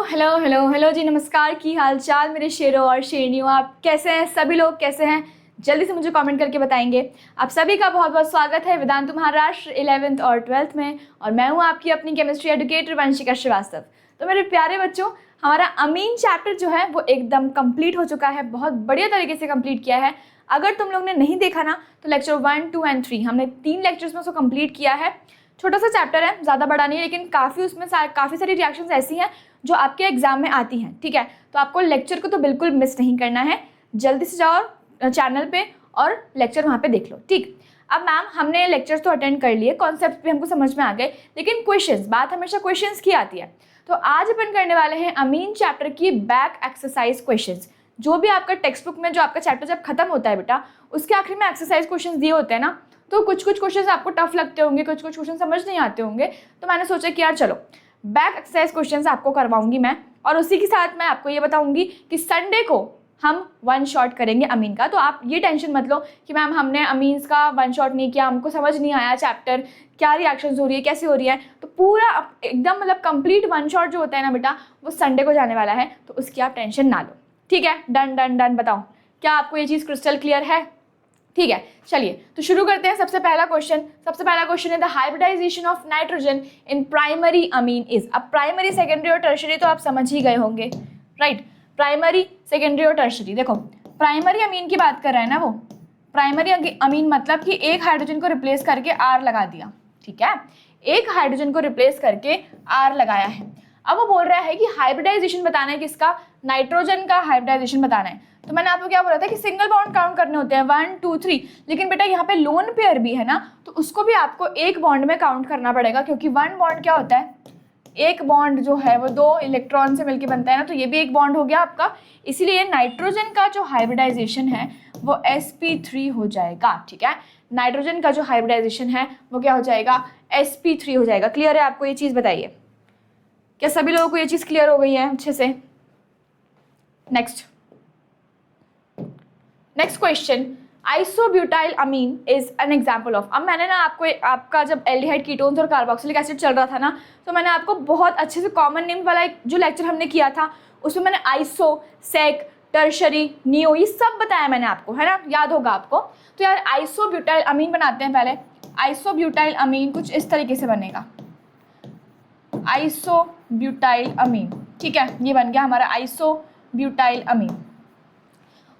Hello hello hello जी, नमस्कार। की हाल चाल मेरे शेरों और शेरनियों, आप कैसे हैं? सभी लोग कैसे हैं? जल्दी से मुझे कमेंट करके बताएंगे। आप सभी का बहुत बहुत स्वागत है वेदांतु महाराष्ट्र 11th और 12th में, और मैं हूं आपकी अपनी केमिस्ट्री एडुकेटर वंशिका श्रीवास्तव। तो मेरे प्यारे बच्चों, हमारा अमीन चैप्टर जो है वो एकदम कंप्लीट हो चुका है, बहुत बढ़िया तरीके से कंप्लीट किया है। अगर तुम लोग ने नहीं देखा ना तो लेक्चर 1, 2 एंड 3 हमने 3 लेक्चर्स में उसको कंप्लीट किया है। छोटा सा चैप्टर है, ज़्यादा बड़ा नहीं है, लेकिन काफ़ी उसमें काफ़ी सारी रिएक्शंस ऐसी हैं जो आपके एग्जाम में आती हैं। ठीक है, तो आपको लेक्चर को तो बिल्कुल मिस नहीं करना है। जल्दी से जाओ चैनल पे और लेक्चर वहाँ पे देख लो। ठीक, अब मैम हमने लेक्चर्स तो अटेंड कर लिए, कॉन्सेप्ट भी हमको समझ में आ गए, लेकिन क्वेश्चंस, बात हमेशा क्वेश्चंस की आती है। तो आज अपन करने वाले हैं अमीन चैप्टर की बैक एक्सरसाइज क्वेश्चंस। जो भी आपका टेक्स्ट बुक में जो आपका चैप्टर जब खत्म होता है बेटा, उसके आखिर में एक्सरसाइज क्वेश्चंस दिए होते हैं ना, तो कुछ कुछ क्वेश्चंस आपको टफ लगते होंगे, कुछ कुछ क्वेश्चन समझ नहीं आते होंगे। तो मैंने सोचा कि यार चलो बैक एक्सरसाइज क्वेश्चंस आपको करवाऊंगी मैं, और उसी के साथ मैं आपको ये बताऊंगी कि संडे को हम वन शॉट करेंगे अमीन का। तो आप ये टेंशन मत लो कि मैम हमने अमीन्स का वन शॉट नहीं किया, हमको समझ नहीं आया चैप्टर, क्या रिएक्शंस हो रही है, कैसे हो रही है। तो पूरा एकदम मतलब कंप्लीट वन शॉट जो होता है ना बेटा, वो संडे को जाने वाला है, तो उसकी आप टेंशन ना लो। ठीक है, डन डन डन। बताओ क्या आपको ये चीज़ क्रिस्टल क्लियर है? ठीक है, चलिए तो शुरू करते हैं। सबसे पहला क्वेश्चन है the hybridisation of nitrogen in primary amine is. अब प्राइमरी, सेकेंडरी और टर्शरी तो आप समझ ही गए होंगे, राइट? प्राइमरी, सेकेंडरी और टर्शरी। देखो प्राइमरी अमीन की बात कर रहा है ना वो। प्राइमरी अमीन मतलब कि एक हाइड्रोजन को रिप्लेस करके आर लगा दिया। ठीक है, एक हाइड्रोजन को रिप्लेस करके आर लगाया है। अब वो बोल रहा है कि हाइब्रिडाइजेशन बताना है किसका? नाइट्रोजन का हाइब्रिडाइजेशन बताना है। तो मैंने आपको क्या बोला था कि सिंगल बॉन्ड काउंट करने होते हैं 1, 2, 3, लेकिन बेटा यहाँ पे लोन पेयर भी है ना, तो उसको भी आपको एक बॉन्ड में काउंट करना पड़ेगा, क्योंकि वन बॉन्ड क्या होता है? एक बॉन्ड जो है वो 2 इलेक्ट्रॉन से मिलकर बनता है ना, तो ये भी एक बॉन्ड हो गया आपका। इसीलिए नाइट्रोजन का जो हाइब्रिडाइजेशन है वो sp3 हो जाएगा। ठीक है, नाइट्रोजन का जो हाइब्रिडाइजेशन है वो क्या हो जाएगा? sp3 हो जाएगा। क्लियर है आपको ये चीज़? बताइए क्या सभी लोगों को ये चीज़ क्लियर हो गई है अच्छे से? Next question, isobutyl amine is an example of. अब मैंने ना आपका जब एल्डिहाइड कीटोन्स और कार्बोक्सिलिक एसिड चल रहा था ना, तो मैंने आपको बहुत अच्छे से कॉमन नेम वाला एक जो लेक्चर हमने किया था, उसमें मैंने आइसो, सेक, टर्शरी, नियो, ये सब बताया मैंने आपको, है ना? याद होगा आपको। तो यार आइसोब्यूटाइल अमीन बनाते हैं पहले। आइसोब्यूटाइल अमीन कुछ इस तरीके से बनेगा, आइसोब्यूटाइल अमीन। ठीक है, ये बन गया हमारा आइसोब्यूटाइल अमीन।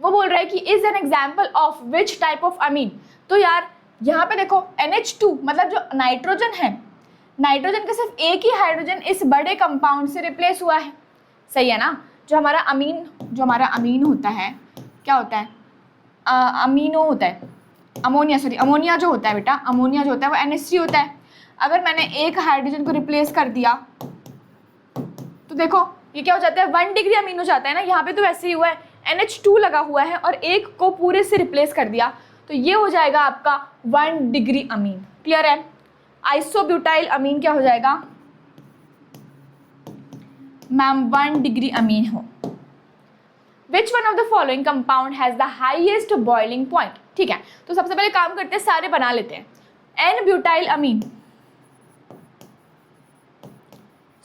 वो बोल रहा है कि is an example of which type of amine. तो यार यहाँ पे देखो NH2 मतलब जो नाइट्रोजन है, नाइट्रोजन का सिर्फ एक ही हाइड्रोजन इस बड़े कंपाउंड से रिप्लेस हुआ है। सही है ना? जो हमारा अमीन होता है, क्या होता है? अमीनो होता है, अमोनिया जो होता है बेटा, अमोनिया जो होता है वो NH3 होता है। अगर मैंने एक हाइड्रोजन को रिप्लेस कर दिया तो देखो ये क्या हो जाता है? 1 डिग्री अमीन हो जाता है ना। यहाँ पे तो वैसे ही हुआ है, NH2 लगा हुआ है और एक को पूरे से रिप्लेस कर दिया, तो ये हो जाएगा आपका 1 डिग्री अमीन। क्लियर है? आइसोब्यूटाइल अमीन क्या हो जाएगा मैम? 1 डिग्री अमीन हो। विच one of the following compound has the highest boiling point? ठीक है, तो सबसे पहले काम करते हैं, सारे बना लेते हैं। N butyl amine,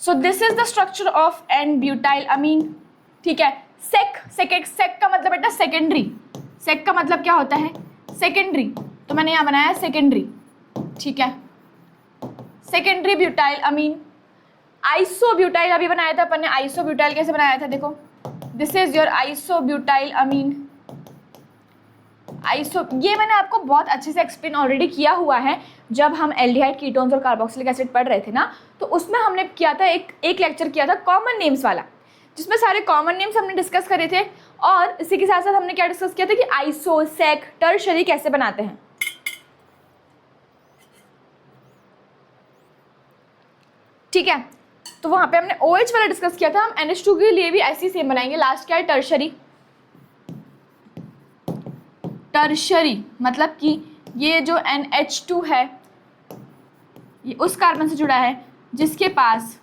so this is the structure of n butyl amine. ठीक है, सेक का मतलब बेटा सेकेंडरी। सेक का मतलब क्या होता है? सेकेंडरी। तो मैंने यहाँ बनाया सेकेंडरी। ठीक है, सेकेंडरी ब्यूटाइल अमीन। आइसोब्यूटाइल अभी बनाया था अपन ने। आइसोब्यूटाइल कैसे बनाया था? देखो दिस इज योर आइसोब्यूटाइल अमीन। ये मैंने आपको बहुत अच्छे से एक्सप्लेन ऑलरेडी किया हुआ है जब हम एल्डिहाइड कीटोन्स और कार्बोक्सिलिक एसिड पढ़ रहे थे ना, तो उसमें हमने किया था एक लेक्चर किया था कॉमन नेम्स वाला, जिसमें सारे कॉमन नेम्स हमने डिस्कस करे थे। और इसी के साथ साथ हमने क्या डिस्कस किया था कि आइसो, सेक, टर्शरी कैसे बनाते हैं। ठीक है, तो वहां पे हमने OH वाला डिस्कस किया था। हम NH2 के लिए भी ऐसी सेम बनाएंगे। लास्ट क्या है? टर्शरी। टर्शरी मतलब कि ये जो NH2 है ये उस कार्बन से जुड़ा है जिसके पास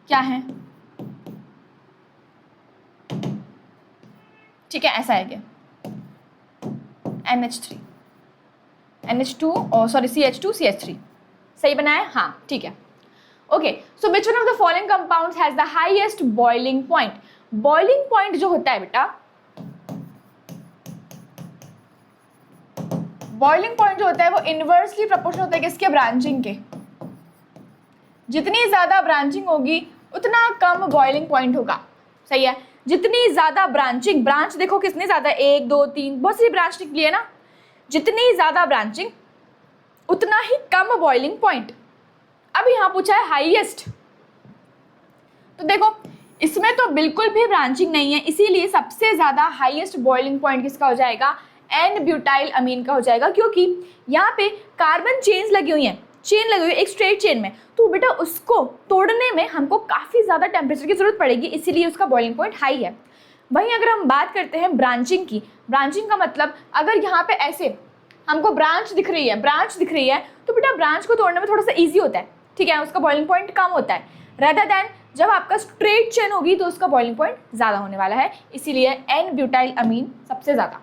क्या है? ठीक है, ऐसा है क्या? NH3, NH2 और सॉरी CH2 CH3 सही बनाया? हाँ ठीक है, okay, so which one of the following compounds has the highest boiling point? Boiling point जो होता है बेटा, बॉइलिंग पॉइंट जो होता है वो इनवर्सली प्रोपोर्शनल होता है किसके? ब्रांचिंग के। जितनी ज्यादा ब्रांचिंग होगी उतना कम बॉइलिंग पॉइंट होगा, सही है। जितनी ज्यादा ब्रांचिंग, ब्रांच देखो कितनी ज्यादा, 1 2 3 बहुत सी ब्रांच निकली है ना, जितनी ज्यादा ब्रांचिंग उतना ही कम बॉइलिंग पॉइंट। अब यहाँ पूछा है हाईएस्ट, तो देखो इसमें तो बिल्कुल भी ब्रांचिंग नहीं है, इसीलिए सबसे ज्यादा हाईएस्ट बॉइलिंग पॉइंट किसका हो जाएगा? एन ब्यूटाइल अमीन का हो जाएगा, क्योंकि यहाँ पे कार्बन चेन्स लगी हुई हैं, चेन लगी हुई है एक स्ट्रेट चेन में, तो बेटा उसको तोड़ने में हमको काफ़ी ज़्यादा टेम्परेचर की जरूरत पड़ेगी, इसीलिए उसका बॉइलिंग पॉइंट हाई है। वहीं अगर हम बात करते हैं ब्रांचिंग की, ब्रांचिंग का मतलब अगर यहाँ पे ऐसे हमको ब्रांच दिख रही है तो बेटा ब्रांच को तोड़ने में थोड़ा सा ईजी होता है, ठीक है, उसका बॉइलिंग पॉइंट कम होता है, रेदर देन जब आपका स्ट्रेट चेन होगी तो उसका बॉइलिंग पॉइंट ज़्यादा होने वाला है, इसीलिए एन ब्यूटाइल अमीन सबसे ज़्यादा।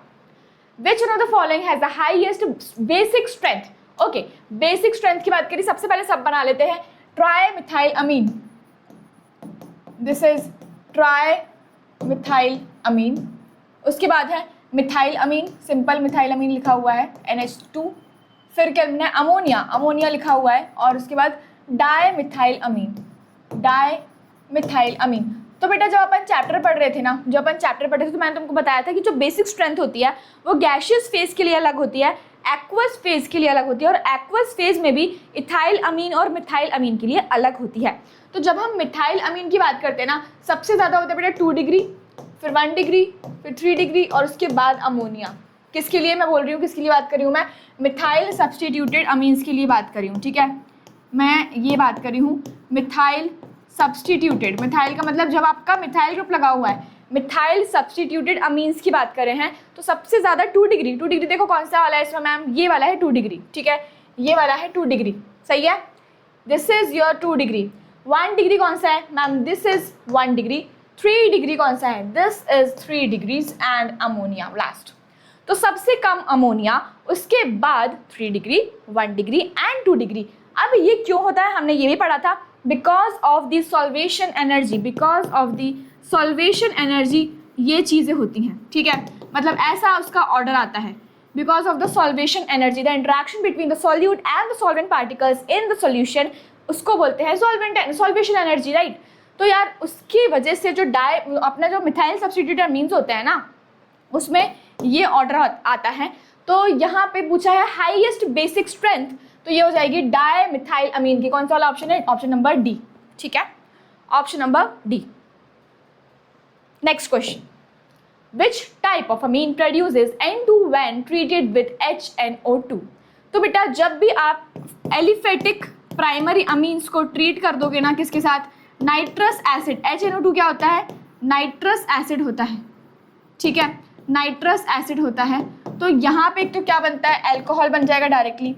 Which one of the following has the highest basic strength? Okay, basic strength की बात करें, सबसे पहले सब बना लेते हैं, trimethyl amine, this is trimethyl amine. उसके बाद है methyl amine, simple methyl amine लिखा हुआ है NH2, फिर क्या लिखना है? अमोनिया, अमोनिया लिखा हुआ है, और उसके बाद डाई मिथाइल अमीन, डाई मिथाइल अमीन। तो बेटा जब अपन चैप्टर पढ़ रहे थे ना, जब अपन चैप्टर पढ़ रहे थे तो मैंने तुमको बताया था कि जो बेसिक स्ट्रेंथ होती है वो गैशियस फेज के लिए अलग होती है, एक्वस फेज के लिए अलग होती है, और एक्वस फेज में भी इथाइल अमीन और मिथाइल अमीन के लिए अलग होती है। तो जब हम मिथाइल अमीन की बात करते हैं ना, सबसे ज़्यादा होता है बेटा 2 डिग्री, फिर 1 डिग्री, फिर 3 डिग्री, और उसके बाद अमोनिया। किसके लिए मैं बोल रही हूँ, किसके लिए बात कर रही हूँ मैं? मिथाइल सब्सटीट्यूटेड अमीन्स के लिए बात कर रही हूँ, ठीक है, मैं ये बात कर रही हूँ मिथाइल सब्सटीट्यूटेड। मिथाइल का मतलब जब आपका मिथाइल ग्रुप लगा हुआ है, मिथाइल सब्सटीट्यूटेड अमीन्स की बात कर रहे हैं तो सबसे ज़्यादा 2 डिग्री, 2 डिग्री देखो कौन सा वाला है इसमें मैम? ये वाला है 2 डिग्री, ठीक है, ये वाला है 2 डिग्री, सही है, this is your 2 degree. 1 degree कौन सा है ma'am? This is 1 degree. 3 degree कौन सा है? This is 3 degrees and ammonia last. तो सबसे कम अमोनिया, उसके बाद 3 डिग्री, 1 डिग्री एंड 2 डिग्री। अब ये क्यों होता है हमने ये भी पढ़ा था, because of the solvation energy, because of the solvation energy ये चीज़ें होती हैं, ठीक है, मतलब ऐसा उसका ऑर्डर आता है, because of the solvation energy, the interaction between the solute and the solvent particles in the solution, उसको बोलते हैं सॉल्वेशन एनर्जी, राइट। तो यार उसकी वजह से जो अपना जो मिथाइल सब्स्टिट्यूटेड अमीन्स होते हैं ना, उसमें ये ऑर्डर आता है। तो यहाँ पे पूछा है हाईएस्ट बेसिक स्ट्रेंथ, तो ये हो जाएगी डाई मिथाइल अमीन की। कौन सा वाला ऑप्शन है? ऑप्शन नंबर डी, ठीक है, option number D. Next question, which type of amine produces N2 when treated with HNO2? तो बेटा जब भी आप एलिफेटिक प्राइमरी अमीन्स को ट्रीट कर दोगे ना, किसके साथ? Nitrous acid. HNO2 क्या होता है? नाइट्रस एसिड होता है, ठीक है, नाइट्रस एसिड होता है। तो यहाँ पे एक तो क्या बनता है? एल्कोहल बन जाएगा, डायरेक्टली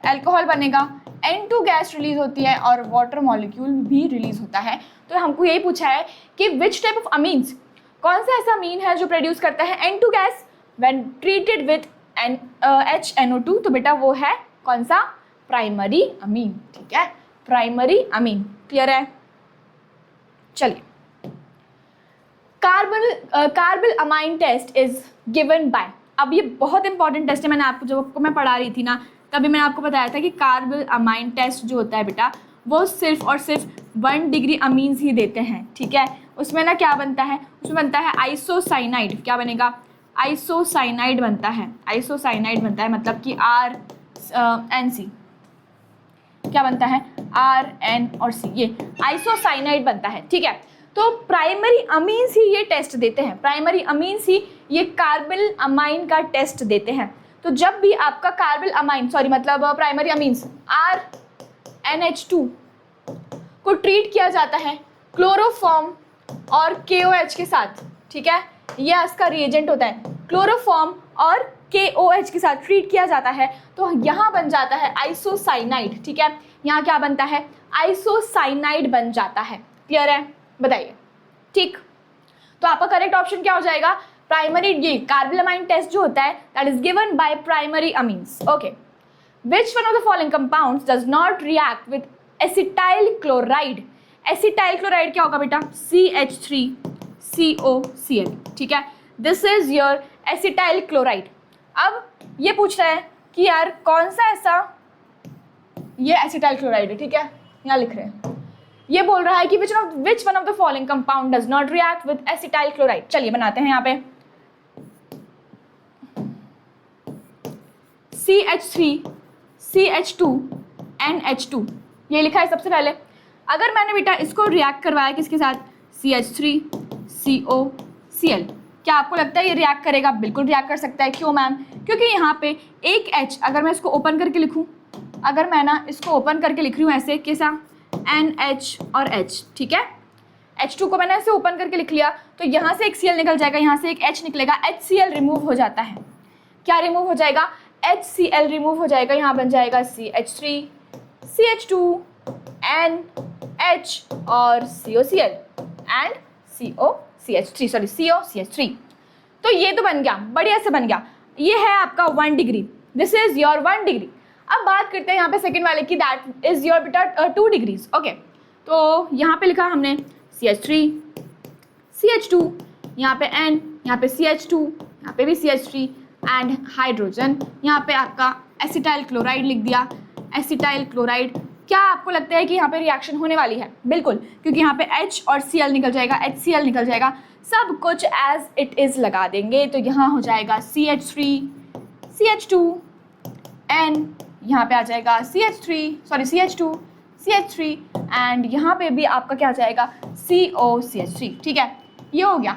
एल्कोहल बनेगा, N2 गैस रिलीज होती है और वाटर मॉलिक्यूल भी रिलीज होता है। तो हमको यही पूछा है कि विच टाइप ऑफ अमीन्स, कौन सा ऐसा अमीन है जो प्रोड्यूस करता है N2 gas when treated with HNO2? तो बेटा वो है कौन सा? प्राइमरी अमीन, ठीक है, प्राइमरी अमीन। क्लियर है? चलिए, carbylamine test is given by, अब ये बहुत इंपॉर्टेंट टेस्ट है, मैंने आपको जब आपको मैं पढ़ा रही थी ना तभी मैंने आपको बताया था कि कार्बल अमाइन टेस्ट जो होता है बेटा वो सिर्फ और सिर्फ 1 डिग्री अमीन्स ही देते हैं, ठीक है। उसमें ना क्या बनता है? उसमें बनता है आइसोसाइनाइड। क्या बनेगा? आइसोसाइनाइड बनता है, आइसोसाइनाइड बनता है, मतलब कि RNC क्या बनता है? RN और C, ये आइसोसाइनाइड बनता है, ठीक है। तो प्राइमरी अमीन्स ही ये टेस्ट देते हैं, प्राइमरी अमीन्स ही ये कार्बल अमाइन का टेस्ट देते हैं। तो जब भी आपका कार्बल अमाइन मतलब प्राइमरी अमीन्स RNH2 को ट्रीट किया जाता है क्लोरोफॉर्म और KOH के साथ, ठीक है, ये इसका रिएजेंट होता है, क्लोरोफॉर्म और KOH के साथ ट्रीट किया जाता है, तो यहाँ बन जाता है आइसोसाइनाइड, ठीक है, यहाँ क्या बनता है? आइसोसाइनाइड बन जाता है। क्लियर है? बताइए, ठीक। तो आपका करेक्ट ऑप्शन क्या हो जाएगा? प्राइमरी, ये कार्बल अमाइन टेस्ट जो होता है that is given by primary amines. Okay, which one of the following compounds does not react with acetyl chloride. Acetyl chloride क्या होगा बेटा? CH3COCl, ठीक है, this is your acetyl chloride. अब ये पूछ रहा है कि यार कौन सा ऐसा, ये एसिटाइल क्लोराइड है, ठीक है, यहाँ लिख रहे हैं, ये बोल रहा है कि विच one of the following compound does not react with acetyl chloride. चलिए बनाते हैं यहाँ पे CH3CH2NH2, ये लिखा है सबसे पहले। अगर मैंने बेटा इसको रिएक्ट करवाया किसके साथ? CH3COCl, क्या आपको लगता है ये रिएक्ट करेगा? बिल्कुल रिएक्ट कर सकता है। क्यों मैम? क्योंकि यहाँ पे एक H, अगर मैं इसको ओपन करके लिखूँ, अगर मैं ना इसको ओपन करके लिख रही हूँ ऐसे, कैसा? NH और H, ठीक है, H2 को मैंने ऐसे ओपन करके लिख लिया, तो यहाँ से एक Cl निकल जाएगा, यहाँ से एक H निकलेगा, HCl रिमूव हो जाता है। क्या रिमूव हो जाएगा? HCl रिमूव हो जाएगा, यहाँ बन जाएगा CH3, CH2, NH और COCl एंड COCH3। तो ये तो बन गया, बढ़िया से बन गया। ये है आपका 1 degree, this is your 1 degree. अब बात करते हैं यहाँ पे सेकेंड वाले की, दैट इज योर बेटा 2 डिग्रीज। ओके, तो यहाँ पे लिखा हमने CH3, CH2, यहाँ पे N, यहाँ पे CH2, यहाँ पे भी CH3 एंड हाइड्रोजन, यहाँ पे आपका एसिटाइल क्लोराइड लिख दिया, एसिटाइल क्लोराइड। क्या आपको लगता है कि यहाँ पे रिएक्शन होने वाली है? बिल्कुल, क्योंकि यहाँ पे H और Cl निकल जाएगा, HCl निकल जाएगा, सब कुछ एज इट इज लगा देंगे, तो यहाँ हो जाएगा CH3, CH2, N, यहाँ पे आ जाएगा CH2, CH3 एंड यहाँ पे भी आपका क्या आ जाएगा? COCH3, ठीक है, ये हो गया,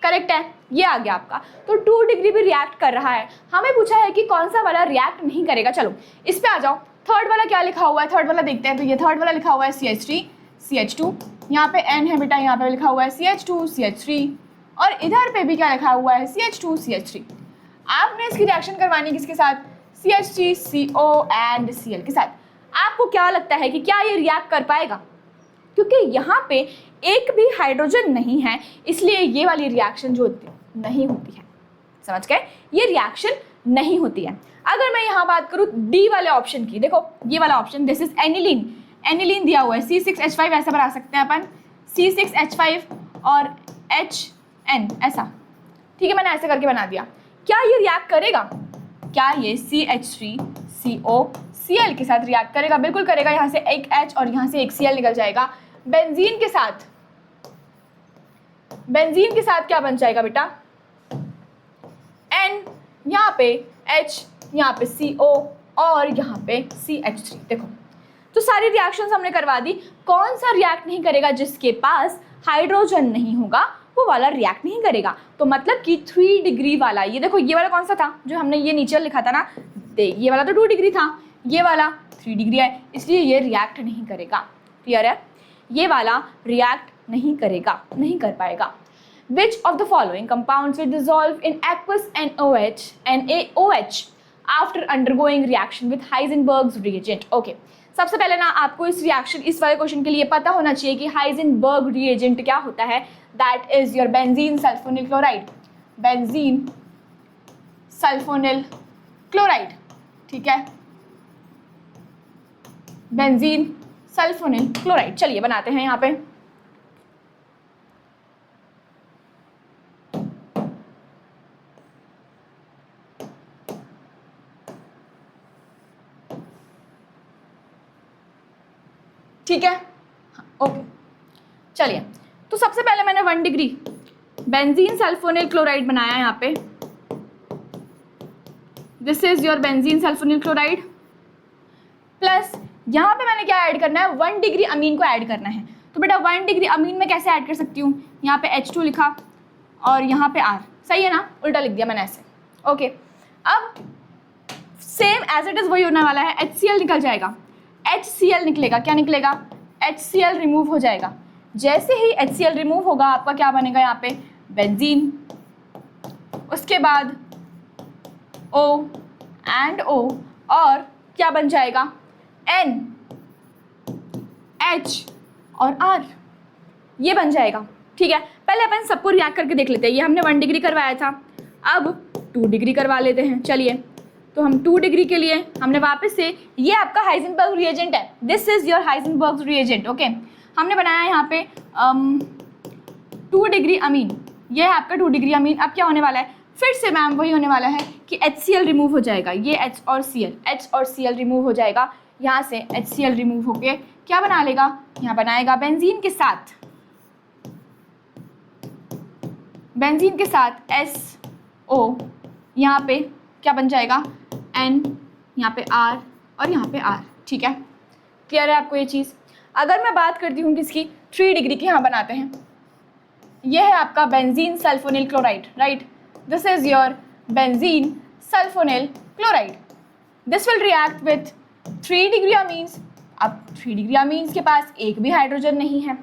करेक्ट है, ये आ गया आपका। तो 2 डिग्री भी रिएक्ट कर रहा है। हमें पूछा है कि कौन सा वाला रिएक्ट नहीं करेगा। चलो इस पे आ जाओ, थर्ड वाला क्या लिखा हुआ है, थर्ड वाला देखते हैं। तो ये थर्ड वाला लिखा हुआ है CH3, CH2, यहाँ पे N है बेटा, यहाँ पे लिखा हुआ है CH2, CH3 और इधर पे भी क्या लिखा हुआ है? CH2, CH3। आपने इसकी रिएक्शन करवानी किसके साथ? CH3, CO एंड Cl के साथ। आपको क्या लगता है कि क्या ये रिएक्ट कर पाएगा? क्योंकि यहाँ पे एक भी हाइड्रोजन नहीं है, इसलिए ये वाली रिएक्शन जो नहीं होती है। समझ गए? ये रिएक्शन नहीं होती है। अगर मैं यहाँ बात करूँ डी वाले ऑप्शन की, देखो ये वाला option, this is aniline, aniline दिया हुआ है, C6H5 ऐसा बना सकते हैं अपन, C6H5 और HN ऐसा, ठीक है, मैंने ऐसे करके बना दिया। क्या ये रिएक्ट करेगा? क्या ये CH3COCl के साथ रिएक्ट करेगा? बिल्कुल करेगा। यहाँ से एक H और यहाँ से एक Cl निकल जाएगा। बेंजीन के साथ, बेंजीन के साथ क्या बन जाएगा बेटा? N, यहाँ पे H, यहाँ पे CO और यहाँ पे CH3। देखो तो सारी रिएक्शंस हमने करवा दी। कौन सा रिएक्ट नहीं करेगा? जिसके पास हाइड्रोजन नहीं होगा वो वाला रिएक्ट नहीं करेगा। तो मतलब कि 3 डिग्री वाला, ये देखो ये वाला कौन सा था जो हमने ये नीचे लिखा था ना, ये वाला तो 2 डिग्री था, ये वाला 3 डिग्री है, इसलिए ये रिएक्ट नहीं करेगा। क्लियर है? ये वाला रिएक्ट नहीं करेगा, नहीं कर पाएगा। Which of the following compounds will dissolve in aqueous NaOH after undergoing reaction with Heisenberg's reagent? Okay, सबसे पहले ना आपको इस रिएक्शन, इस वाले क्वेश्चन के लिए पता होना चाहिए कि हाइजेनबर्ग रिएजेंट क्या होता है। That is your benzene sulphonyl chloride, benzene sulphonyl chloride, ठीक है, बेंजीन सल्फोनिल क्लोराइड। चलिए बनाते हैं यहाँ पे। ठीक है, ओके, चलिए। तो सबसे पहले मैंने 1 डिग्री बेंजीन सल्फोनिल क्लोराइड बनाया यहाँ पे। This is your benzene sulphonyl chloride plus यहाँ पे मैंने क्या ऐड करना है? 1 डिग्री अमीन को ऐड करना है। तो बेटा 1 डिग्री अमीन में कैसे ऐड कर सकती हूँ? यहाँ पे H2 लिखा और यहाँ पे R, सही है ना? उल्टा लिख दिया मैंने ऐसे। ओके, अब सेम एज इट इज वही होने वाला है। HCl निकल जाएगा, HCl निकलेगा, क्या निकलेगा? HCl रिमूव हो जाएगा। जैसे ही HCl रिमूव होगा आपका क्या बनेगा? यहाँ पे बेंजीन, उसके बाद O एंड O और क्या बन जाएगा? N, H और R, ये बन जाएगा। ठीक है, पहले अपन सबको रिएक्ट करके देख लेते हैं। ये हमने 1 डिग्री करवाया था, अब 2 डिग्री करवा लेते हैं। चलिए, तो हम 2 डिग्री के लिए हमने वापस से, ये आपका हाइजेनबर्ग रिएजेंट है, this is your Heisenberg reagent, okay. हमने बनाया यहाँ पे 2 डिग्री अमीन, ये है आपका 2 डिग्री अमीन। अब क्या होने वाला है, फिर से मैम वही होने वाला है कि HCl रिमूव हो जाएगा, ये H और Cl रिमूव हो जाएगा, यहाँ से HCl रिमूव होके क्या बना लेगा, यहाँ बनाएगा बेंजीन के साथ SO, यहाँ पे क्या बन जाएगा N, यहाँ पे R और यहाँ पे R, ठीक है। क्लियर है आपको ये चीज़। अगर मैं बात करती हूँ किसकी, 3 डिग्री की, यहाँ बनाते हैं, ये है आपका benzene sulphonyl chloride, right, this is your benzene sulphonyl chloride, this will react with 3 degree amines. अब 3 डिग्री अमीन्स के पास एक भी हाइड्रोजन नहीं है,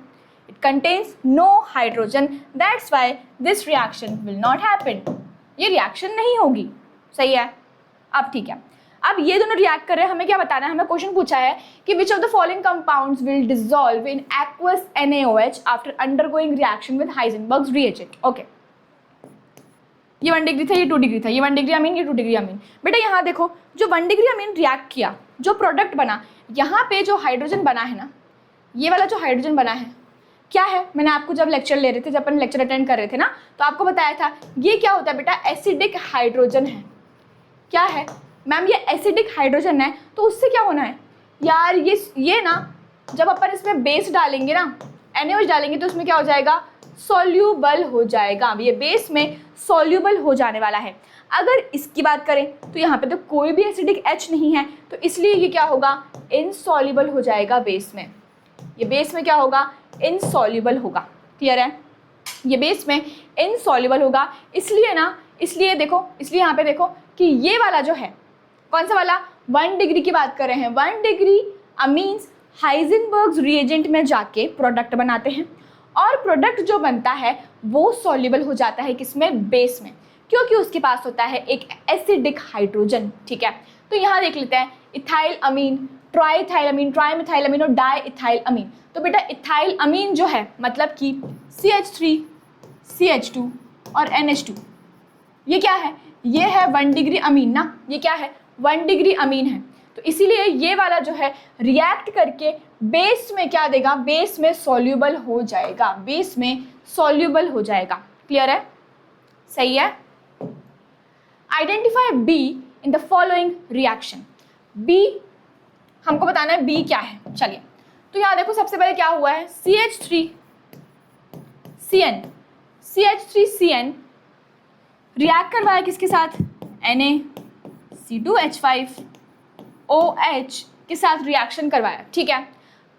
it contains no hydrogen, that's why this reaction will not happen, ये रिएक्शन नहीं होगी, सही है। अब ठीक है, अब ये दोनों रिएक्ट कर रहे हैं, हमें क्या बताना है, हमें क्वेश्चन पूछा है कि which of the following compounds will dissolve in aqueous NaOH after undergoing reaction with Heisenberg's reagent, okay. ये 1 डिग्री था, ये 2 डिग्री था, ये 1 डिग्री अमीन, ये 2 डिग्री अमीन। बेटा यहाँ देखो, जो 1 डिग्री अमीन रिएक्ट किया, जो प्रोडक्ट बना, यहाँ पे जो हाइड्रोजन बना है ना, ये वाला जो हाइड्रोजन बना है क्या है, मैंने आपको जब लेक्चर ले रहे थे, जब अपन लेक्चर अटेंड कर रहे थे ना, तो आपको बताया था ये क्या होता है बेटा, एसिडिक हाइड्रोजन है। क्या है मैम, ये एसिडिक हाइड्रोजन है, तो उससे क्या होना है यार, ये ना जब अपन इसमें बेस डालेंगे ना, NaOH डालेंगे, तो उसमें क्या हो जाएगा, सॉल्यूबल हो जाएगा, ये बेस में सॉल्यूबल हो जाने वाला है। अगर इसकी बात करें तो यहाँ पे तो कोई भी एसिडिक H नहीं है, तो इसलिए ये क्या होगा, इनसॉल्यूबल हो जाएगा बेस में, ये बेस में क्या होगा, इनसॉल्यूबल होगा। क्लियर है, ये बेस में इनसॉल्यूबल होगा, इसलिए ना, इसलिए देखो, इसलिए यहाँ पे देखो कि ये वाला जो है, कौन सा वाला, 1 डिग्री की बात कर रहे हैं, 1 डिग्री अमीन्स हाइजेनबर्ग्स रिएजेंट में जाके प्रोडक्ट बनाते हैं, और प्रोडक्ट जो बनता है वो सॉल्युबल हो जाता है किसमें, बेस में, क्योंकि उसके पास होता है एक एसिडिक हाइड्रोजन, ठीक है। तो यहाँ देख लेते हैं, इथाइल अमीन, ट्राइथाइल अमीन, ट्राइमिथाइल अमीन और डाइइथाइल अमीन। तो बेटा इथाइल अमीन जो है, मतलब कि CH3 CH2 और NH2, ये क्या है, ये है 1 डिग्री अमीन ना, ये क्या है, 1 डिग्री अमीन है, तो इसीलिए ये वाला जो है रिएक्ट करके बेस में क्या देगा, बेस में सॉल्यूबल हो जाएगा, बेस में सॉल्यूबल हो जाएगा। क्लियर है, सही है। Identify B in the following reaction, B हमको बताना है B क्या है। चलिए, तो यहाँ देखो सबसे पहले क्या हुआ है, CH3CN रिएक्ट करवाया किसके साथ, NaC2H5OH के साथ रिएक्शन करवाया, ठीक है।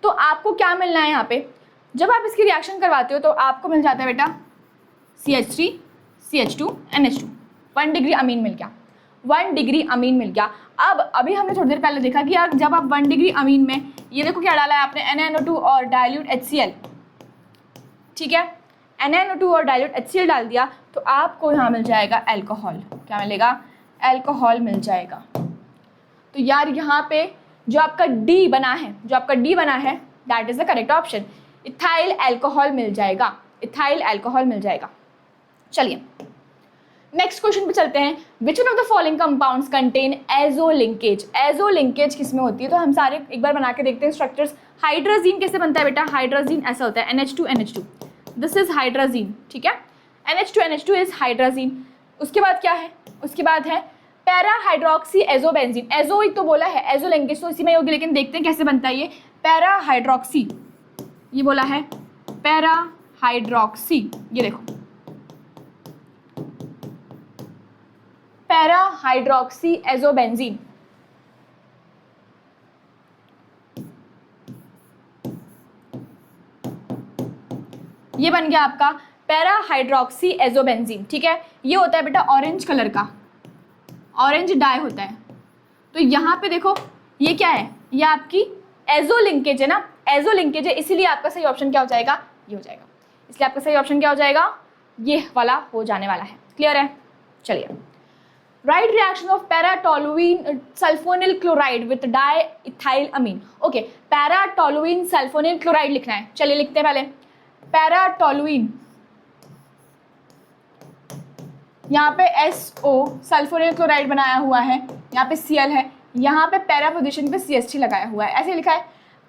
तो आपको क्या मिलना है यहाँ पे, जब आप इसकी रिएक्शन करवाते हो तो आपको मिल जाता है बेटा CH3 CH2 NH2, 1 degree amine मिल गया, 1 डिग्री अमीन मिल गया। अब अभी हमने थोड़ी देर पहले देखा कि यार जब आप 1 डिग्री अमीन में, ये देखो क्या डाला है आपने, NaNO2 और डाइल्यूट HCl, ठीक है, NaNO2 और डाइल्यूट HCl डाल दिया, तो आपको यहाँ मिल जाएगा अल्कोहल, क्या मिलेगा, अल्कोहल मिल जाएगा। तो यार यहाँ पे जो आपका D बना है, that is the correct option, ethyl alcohol मिल जाएगा, इथाइल अल्कोहल मिल जाएगा। चलिए नेक्स्ट क्वेश्चन पे चलते हैं, विच one of the following compounds contain azo linkage. Azo linkage किसमें होती है, तो हम सारे एक बार बना के देखते हैं स्ट्रक्चर्स। हाइड्रोजीन कैसे बनता है बेटा, हाइड्रोजीन ऐसा होता है, NH2 दिस इज हाइड्रोजीन, ठीक है, NH2 इज हाइड्रोजीन। उसके बाद क्या है, उसके बाद है पैरा हाइड्रोक्सी एजोबेंजीन, एजो ही तो बोला है, एजो लिंकेज तो इसी में होगी, लेकिन देखते हैं कैसे बनता है ये पैरा हाइड्रोक्सी, ये बोला है पैरा हाइड्रोक्सी, ये देखो पैरा हाइड्रोक्सी एजोबेंजीन, ये बन गया आपका पैरा हाइड्रोक्सी एजोबेंजीन, ठीक है। ये होता है बेटा ऑरेंज कलर का, ऑरेंज डाई होता है। तो यहाँ पे देखो ये क्या है, ये आपकी एजो लिंकेज है ना, एजो लिंकेज है, इसीलिए आपका सही ऑप्शन क्या हो जाएगा, ये हो जाएगा, इसलिए आपका सही ऑप्शन क्या हो जाएगा, ये वाला हो जाने वाला है। क्लियर है, चलिए write reaction of paratoluene sulphonyl chloride with diethyl amine. Okay, paratoluene sulphonyl chloride लिखना है, चलिए लिखते हैं पहले पैराटोलुइन यहाँ पे SO सल्फोनिल क्लोराइड बनाया हुआ है, यहाँ पे Cl है, यहाँ पे पैरा पोजीशन पे CH3 लगाया हुआ है, ऐसे लिखा है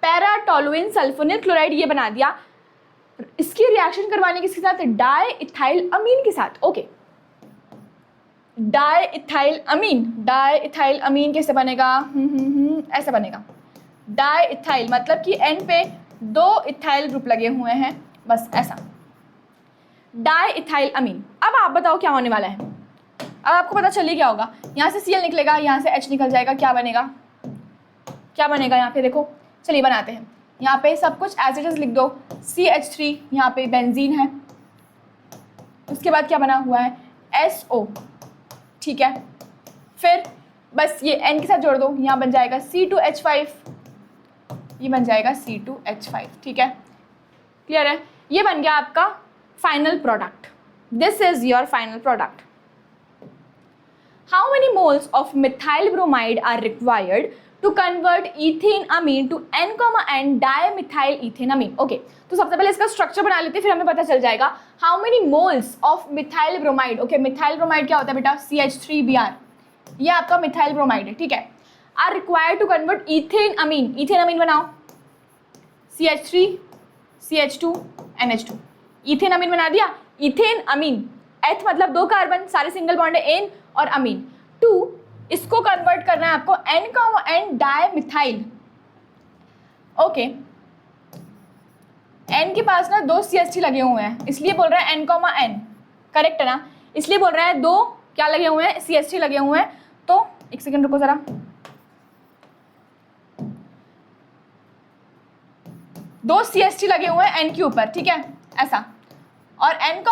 पैरा टोलुइन सल्फोनिल क्लोराइड, ये बना दिया। इसकी रिएक्शन करवानी किसके साथ? डाई इथाइल अमीन के साथ। ओके, डाई इथाइल अमीन कैसे बनेगा? ऐसा बनेगा। डाई इथाइल मतलब कि एन पे 2 इथाइल ग्रुप लगे हुए हैं, बस ऐसा डाई इथाइल अमीन। अब आप बताओ क्या होने वाला है? अब आपको पता चल ही गया होगा, यहाँ से Cl निकलेगा, यहाँ से H निकल जाएगा, क्या बनेगा यहाँ पे देखो, चलिए बनाते हैं। यहाँ पे सब कुछ एज इट इज लिख दो, CH3, यहाँ पे बेंजीन है, उसके बाद क्या बना हुआ है? SO, ठीक है। फिर बस ये N के साथ जोड़ दो, यहाँ बन जाएगा C2H5, ये बन जाएगा C2H5, ठीक है, क्लियर है? ये बन गया आपका final product. This is your final product. How many moles of methyl bromide are required to convert ethane Amin to N, dimethyl ethanamine? Okay, तो सबसे पहले इसका स्ट्रक्चर बना लेते हैं, फिर हमें पता चल जाएगा how many moles of methyl bromide. Okay, methyl bromide क्या होता है बेटा? CH3Br, ये आपका मिथाइल ब्रोमाइड है, ठीक है। Are required to convert ethane amine बनाओ, CH3 CH2 NH2, इथेन अमीन बना दिया। इथेन अमीन, एथ मतलब 2 कार्बन, सारे सिंगल बॉन्ड है, N और अमीन। 2, इसको कन्वर्ट करना है आपको N, डायमिथाइल। ओके, N के पास ना 2 CH3 लगे हुए हैं, इसलिए बोल रहा है N, करेक्ट है ना? इसलिए बोल रहा है 2 क्या लगे हुए हैं? CH3 लगे हुए हैं। तो एक सेकंड रुको जरा, 2 CH3 लगे हुए हैं N के ऊपर, ठीक है, ऐसा। और N,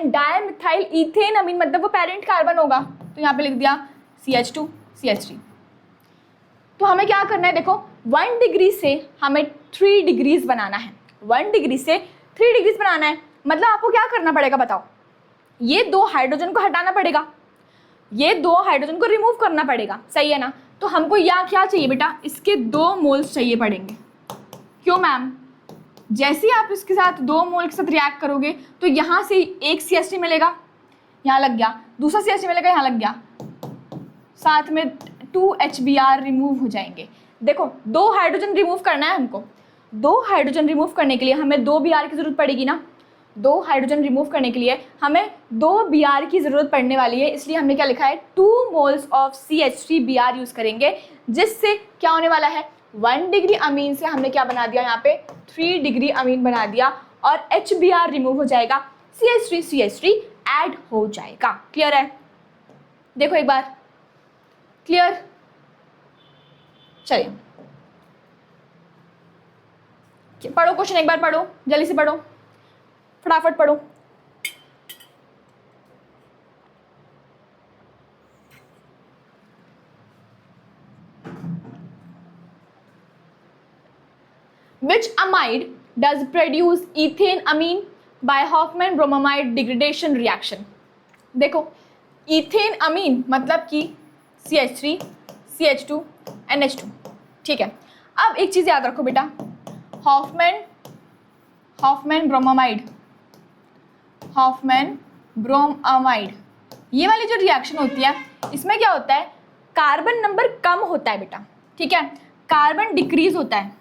डायमिथाइल इथेन अमीन मतलब वो पेरेंट कार्बन होगा, तो यहाँ पे लिख दिया CH2 CH3। तो हमें क्या करना है? देखो, 1 डिग्री से हमें 3 डिग्रीज बनाना है, 1 डिग्री से 3 डिग्रीज बनाना है। मतलब आपको क्या करना पड़ेगा बताओ? ये 2 हाइड्रोजन को हटाना पड़ेगा, ये 2 हाइड्रोजन को रिमूव करना पड़ेगा, सही है ना? तो हमको यहाँ क्या चाहिए बेटा? इसके 2 मोल्स चाहिए पड़ेंगे। क्यों मैम? जैसे ही आप इसके साथ 2 मोल के साथ रिएक्ट करोगे तो यहाँ से एक CH3 मिलेगा, यहाँ लग गया, दूसरा CH3 मिलेगा, यहाँ लग गया, साथ में 2 HBr रिमूव हो जाएंगे। देखो, 2 हाइड्रोजन रिमूव करना है हमको, 2 हाइड्रोजन रिमूव करने के लिए हमें 2 Br की ज़रूरत पड़ेगी ना। 2 हाइड्रोजन रिमूव करने के लिए हमें 2 Br की ज़रूरत पड़ने वाली है, इसलिए हमने क्या लिखा है? 2 मोल्स ऑफ CH3Br यूज़ करेंगे, जिससे क्या होने वाला है? 1 डिग्री अमीन से हमने क्या बना दिया? यहाँ पे 3 डिग्री अमीन बना दिया, और HBr रिमूव हो जाएगा, CH3 ऐड हो जाएगा। क्लियर है? देखो एक बार, क्लियर? चलिए पढ़ो क्वेश्चन, एक बार पढ़ो, जल्दी से पढ़ो, फटाफट पढ़ो। Which amide does produce ethane amine by Hofmann-Bromamide degradation reaction? देखो, ethane amine मतलब कि CH3 CH2 NH2, ठीक है। अब एक चीज़ याद रखो बेटा, Hofmann-Bromamide, ये वाली जो रिएक्शन होती है, इसमें क्या होता है? कार्बन नंबर कम होता है बेटा, ठीक है, कार्बन डिक्रीज होता है।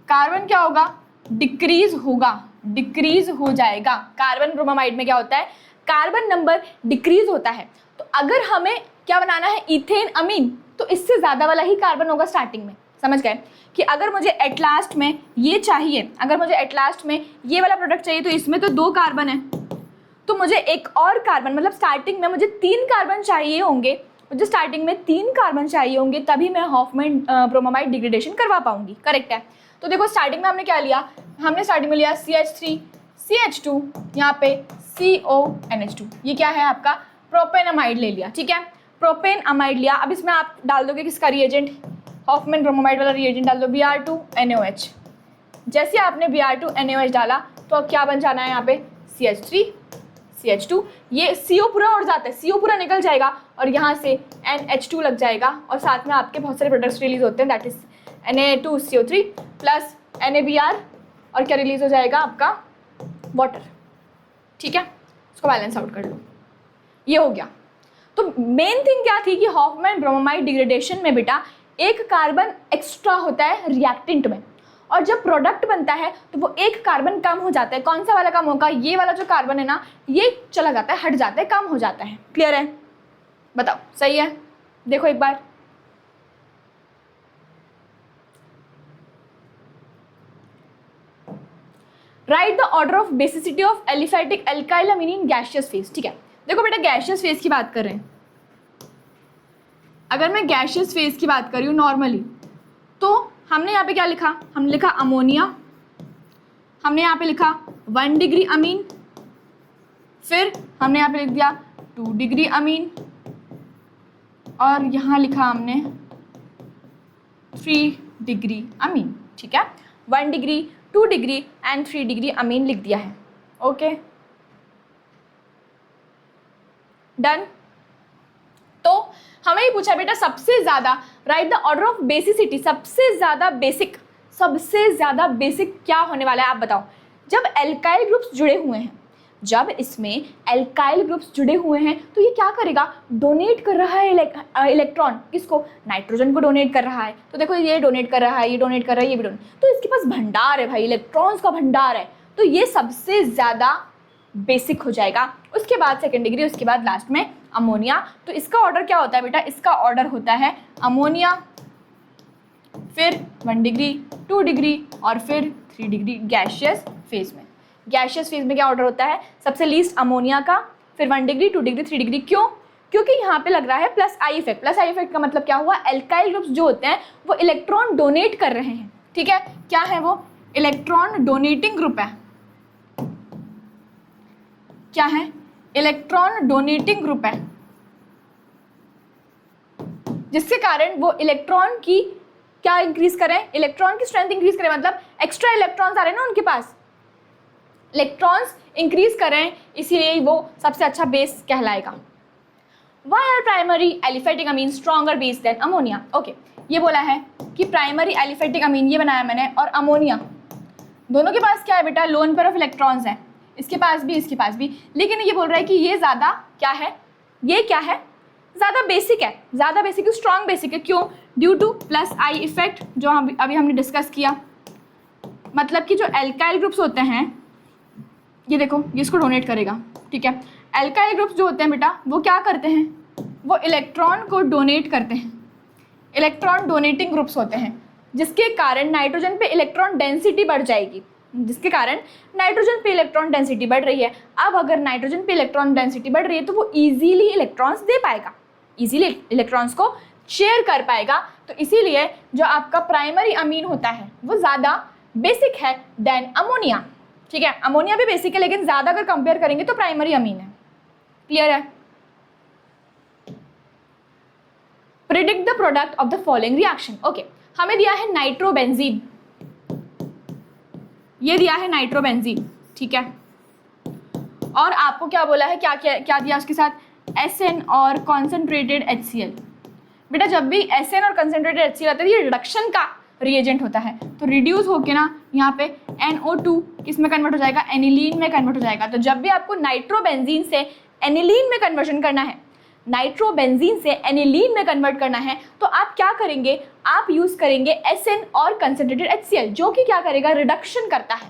कार्बन क्या होगा? डिक्रीज होगा, डिक्रीज हो जाएगा। कार्बन ब्रोमामाइड में क्या होता है? कार्बन नंबर डिक्रीज होता है। तो अगर हमें क्या बनाना है? इथेन अमीन, तो इससे ज़्यादा वाला ही कार्बन होगा स्टार्टिंग में। समझ गए कि अगर मुझे एट लास्ट में ये चाहिए, अगर मुझे एट लास्ट में ये वाला प्रोडक्ट चाहिए, तो इसमें तो 2 कार्बन है, तो मुझे एक और कार्बन, मतलब स्टार्टिंग में मुझे 3 कार्बन चाहिए होंगे, मुझे स्टार्टिंग में 3 कार्बन चाहिए होंगे, तभी मैं हॉफमैन ब्रोमामाइड डिग्रेडेशन करवा पाऊंगी। करेक्ट है? तो देखो, स्टार्टिंग में हमने क्या लिया? हमने स्टार्टिंग में लिया CH3 CH2, यहाँ पे CONH2, ये क्या है आपका? प्रोपेन अमाइड ले लिया, ठीक है, प्रोपेन अमाइड लिया। अब इसमें आप डाल दोगे किसका रिएजेंट? हॉफमैन ब्रोमामाइड वाला रिएजेंट डाल दो, Br2NaOH। जैसे आपने Br2NaOH डाला तो क्या बन जाना है यहाँ पे? CH3 CH2, ये CO पूरा उड़ जाता है, CO पूरा निकल जाएगा, और यहाँ से NH2 लग जाएगा, और साथ में आपके बहुत सारे प्रोडक्ट्स रिलीज होते हैं, that is Na2CO3 plus NaBr, और क्या रिलीज हो जाएगा? आपका वाटर, ठीक है। इसको बैलेंस आउट कर लो। ये हो गया। तो मेन थिंग क्या थी कि हॉफमैन ब्रोमाइड डिग्रेडेशन में बेटा एक कार्बन एक्स्ट्रा होता है रिएक्टेंट में, और जब प्रोडक्ट बनता है तो वो एक कार्बन कम हो जाता है। कौन सा वाला कम होगा? ये वाला जो कार्बन है ना, ये चला जाता है, हट जाता है, कम हो जाता है। क्लियर है? बताओ सही है? देखो एक बार, write the order of basicity of aliphatic alkyl amine in gaseous phase. ठीक है, देखो बेटा गैसियस फेज की बात कर रहे हैं। अगर मैं गैसियस फेज की बात कर रही हूँ नॉर्मली, तो हमने यहाँ पे क्या लिखा? हमने लिखा अमोनिया, हमने यहाँ पे लिखा 1 डिग्री अमीन, फिर हमने यहाँ पे लिख दिया 2 डिग्री अमीन, और यहाँ लिखा हमने 3 डिग्री अमीन। ठीक है, 1 degree, 2 degree and 3 degree amine लिख दिया है। Okay done. तो हमें ये पूछा बेटा सबसे ज्यादा right the order of basicity, सबसे ज्यादा बेसिक क्या होने वाला है आप बताओ? जब एल्काइल ग्रुप्स जुड़े हुए हैं, जब इसमें एल्काइल ग्रुप्स जुड़े हुए हैं तो ये क्या करेगा? डोनेट कर रहा है इलेक्ट्रॉन। किसको? नाइट्रोजन को डोनेट कर रहा है। तो देखो ये डोनेट कर रहा है, ये डोनेट कर रहा है, ये भी डोनेट, तो इसके पास भंडार है भाई, इलेक्ट्रॉन्स का भंडार है। तो ये सबसे ज़्यादा बेसिक हो जाएगा। उसके बाद सेकेंड डिग्री, उसके बाद लास्ट में अमोनिया। तो इसका ऑर्डर क्या होता है बेटा? इसका ऑर्डर होता है अमोनिया, फिर 1 डिग्री, 2 डिग्री और फिर 3 डिग्री गैसियस फेज में। गैसियस फेज में क्या ऑर्डर होता है? सबसे लीस्ट अमोनिया का, फिर 1 डिग्री, 2 डिग्री, 3 डिग्री। क्यों? क्योंकि यहाँ पे लग रहा है plus I effect. Plus I effect का मतलब क्या हुआ? एल्काइल ग्रुप्स जो होते हैं वो इलेक्ट्रॉन डोनेट कर रहे हैं। ठीक है, क्या है वो? इलेक्ट्रॉन डोनेटिंग ग्रुप है। क्या है? इलेक्ट्रॉन डोनेटिंग ग्रुप है, जिसके कारण वो इलेक्ट्रॉन की क्या इंक्रीज करें? इलेक्ट्रॉन की स्ट्रेंथ इंक्रीज करें, मतलब एक्स्ट्रा इलेक्ट्रॉन्स आ रहे हैं ना उनके पास, इलेक्ट्रॉन्स इंक्रीज करें, इसीलिए वो सबसे अच्छा बेस कहलाएगा। Why are primary aliphatic amine stronger base than ammonia? Okay, ये बोला है कि प्राइमरी एलिफेटिक अमीन, ये बनाया मैंने, और अमोनिया दोनों के पास क्या है बेटा? लोन पेयर ऑफ इलेक्ट्रॉन्स है, इसके पास भी, इसके पास भी। लेकिन ये बोल रहा है कि ये ज़्यादा क्या है? ये क्या है? ज़्यादा बेसिक है, ज़्यादा बेसिक, स्ट्रॉन्ग बेसिक है। क्यों? Due two plus I effect, जो हम अभी हमने डिस्कस किया। मतलब कि जो एल्काइल ग्रुप्स होते हैं, ये देखो ये इसको डोनेट करेगा। ठीक है, एल्काइल ग्रुप्स जो होते हैं बेटा वो क्या करते हैं? वो इलेक्ट्रॉन को डोनेट करते हैं, इलेक्ट्रॉन डोनेटिंग ग्रुप्स होते हैं, जिसके कारण नाइट्रोजन पे इलेक्ट्रॉन डेंसिटी बढ़ जाएगी, जिसके कारण नाइट्रोजन पे इलेक्ट्रॉन डेंसिटी बढ़ रही है। अब अगर नाइट्रोजन पे इलेक्ट्रॉन डेंसिटी बढ़ रही है तो वो ईजीली इलेक्ट्रॉन्स दे पाएगा, ईजीली इलेक्ट्रॉन्स को शेयर कर पाएगा। तो इसीलिए जो आपका प्राइमरी अमीन होता है वो ज़्यादा बेसिक है देन अमोनिया। ठीक है, अमोनिया भी बेसिक है, लेकिन ज़्यादा अगर कंपेयर करेंगे तो प्राइमरी अमीन है। क्लियर है? Predict the product of the following reaction. Okay, हमें दिया है नाइट्रोबेंजीन, ये दिया है नाइट्रोबेंजीन। ठीक है, और आपको क्या बोला है? क्या क्या क्या दिया उसके साथ? SN और कॉन्सेंट्रेटेड HCl। बेटा जब भी SN और कंसेंट्रेटेड HCl आता है ये रिडक्शन का रिएजेंट होता है, तो रिड्यूस होके ना यहाँ पे NO2 किस में कन्वर्ट हो जाएगा? एनिलीन में कन्वर्ट हो जाएगा। तो जब भी आपको नाइट्रोबेंजीन से एनिलीन में कन्वर्शन करना है, नाइट्रोबेंजीन से एनिलीन में कन्वर्ट करना है, तो आप क्या करेंगे? आप यूज़ करेंगे SN और कंसेंट्रेटेड HCl, जो कि क्या करेगा? रिडक्शन करता है।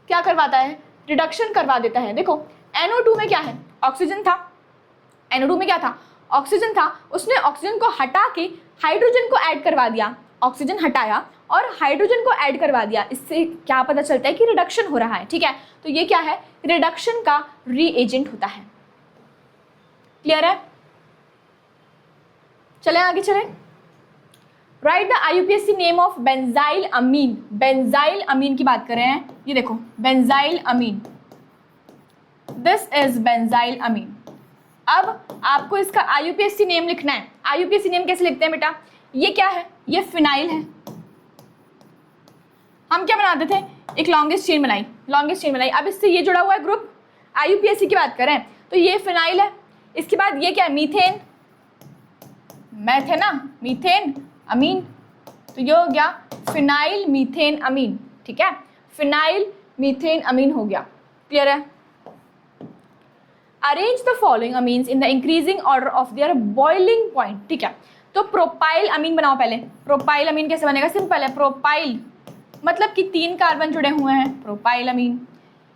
क्या करवाता है? रिडक्शन करवा देता है। देखो NO2 में क्या है? ऑक्सीजन था, NO2 में क्या था? ऑक्सीजन था। उसने ऑक्सीजन को हटा के हाइड्रोजन को ऐड करवा दिया, ऑक्सीजन हटाया और हाइड्रोजन को ऐड करवा दिया। इससे क्या पता चलता है कि रिडक्शन हो रहा है। ठीक है, तो ये क्या है? रिडक्शन का रीएजेंट होता है। क्लियर है? चले आगे चले। Write the IUPAC name of benzyl amine. Benzyl amine की बात कर रहे हैं, ये देखो benzyl amine, this is benzyl amine. अब आपको इसका IUPAC नेम लिखना है। IUPAC नेम कैसे लिखते हैं बेटा? ये क्या है? ये फिनाइल है। हम क्या बनाते थे? एक लॉन्गेस्ट चेन बनाई, लॉन्गेस्ट चेन बनाई। अब इससे ये जुड़ा हुआ है ग्रुप, IUPAC की बात करें तो ये फिनाइल है। इसके बाद ये क्या है? मीथेन, मैथ है ना, मीथेन अमीन, तो ये हो गया फिनाइल मीथेन अमीन। ठीक है, फिनाइल मीथेन अमीन हो गया। क्लियर है? Arrange the following amines in the increasing order of their boiling point. ठीक है, तो प्रोपाइल अमीन बनाओ पहले। प्रोपाइल अमीन कैसे बनेगा? सिंपल है, प्रोपाइल मतलब कि 3 कार्बन जुड़े हुए हैं, प्रोपाइल अमीन।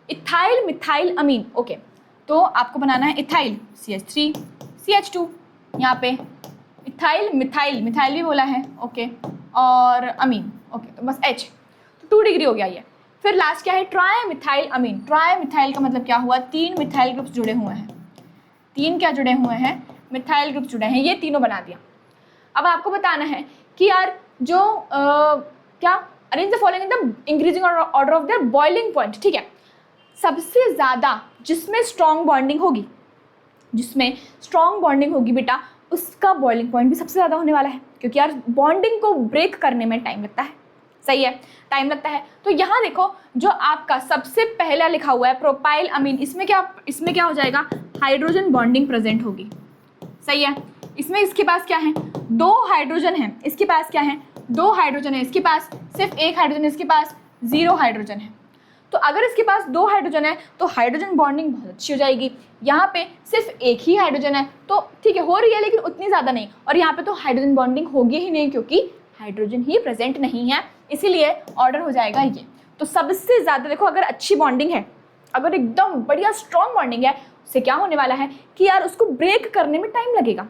इथाइल मिथाइल अमीन, ओके, तो आपको बनाना है इथाइल CH3 CH2, यहाँ पे इथाइल मिथाइल, मिथाइल भी बोला है, ओके, और अमीन, ओके, तो बस H, तो 2 डिग्री हो गया ये। फिर लास्ट क्या है? ट्राई मिथाइल अमीन। ट्राई मिथाइल का मतलब क्या हुआ? 3 मिथाइल ग्रुप्स जुड़े हुए हैं, 3 क्या जुड़े हुए हैं? मिथाइल ग्रुप्स जुड़े हैं, ये तीनों बना दिया। अब आपको बताना है कि यार जो क्या arrange the following in the increasing order of their boiling point. ठीक है, सबसे ज़्यादा जिसमें स्ट्रॉन्ग बॉन्डिंग होगी, जिसमें स्ट्रॉन्ग बॉन्डिंग होगी बेटा, उसका बॉइलिंग पॉइंट भी सबसे ज़्यादा होने वाला है, क्योंकि यार बॉन्डिंग को ब्रेक करने में टाइम लगता है, सही है, टाइम लगता है। तो यहाँ देखो जो आपका सबसे पहला लिखा हुआ है प्रोपाइल अमीन, इसमें क्या हो जाएगा? हाइड्रोजन बॉन्डिंग प्रेजेंट होगी, सही है। इसमें इसके पास क्या है? 2 हाइड्रोजन है, इसके पास क्या है? 2 हाइड्रोजन है, इसके पास सिर्फ 1 हाइड्रोजन है, इसके पास 0 हाइड्रोजन है। तो अगर इसके पास 2 हाइड्रोजन है तो हाइड्रोजन बॉन्डिंग बहुत अच्छी हो जाएगी। यहाँ पे सिर्फ 1 ही हाइड्रोजन है, तो ठीक है, हो रही है लेकिन उतनी ज़्यादा नहीं, और यहाँ पे तो हाइड्रोजन बॉन्डिंग होगी ही नहीं क्योंकि हाइड्रोजन ही प्रेजेंट नहीं है, इसीलिए ऑर्डर हो जाएगा ये। तो सबसे ज़्यादा देखो, अगर अच्छी बॉन्डिंग है, अगर एकदम बढ़िया स्ट्रॉन्ग बॉन्डिंग है, उससे क्या होने वाला है कि यार उसको ब्रेक करने में टाइम लगेगा,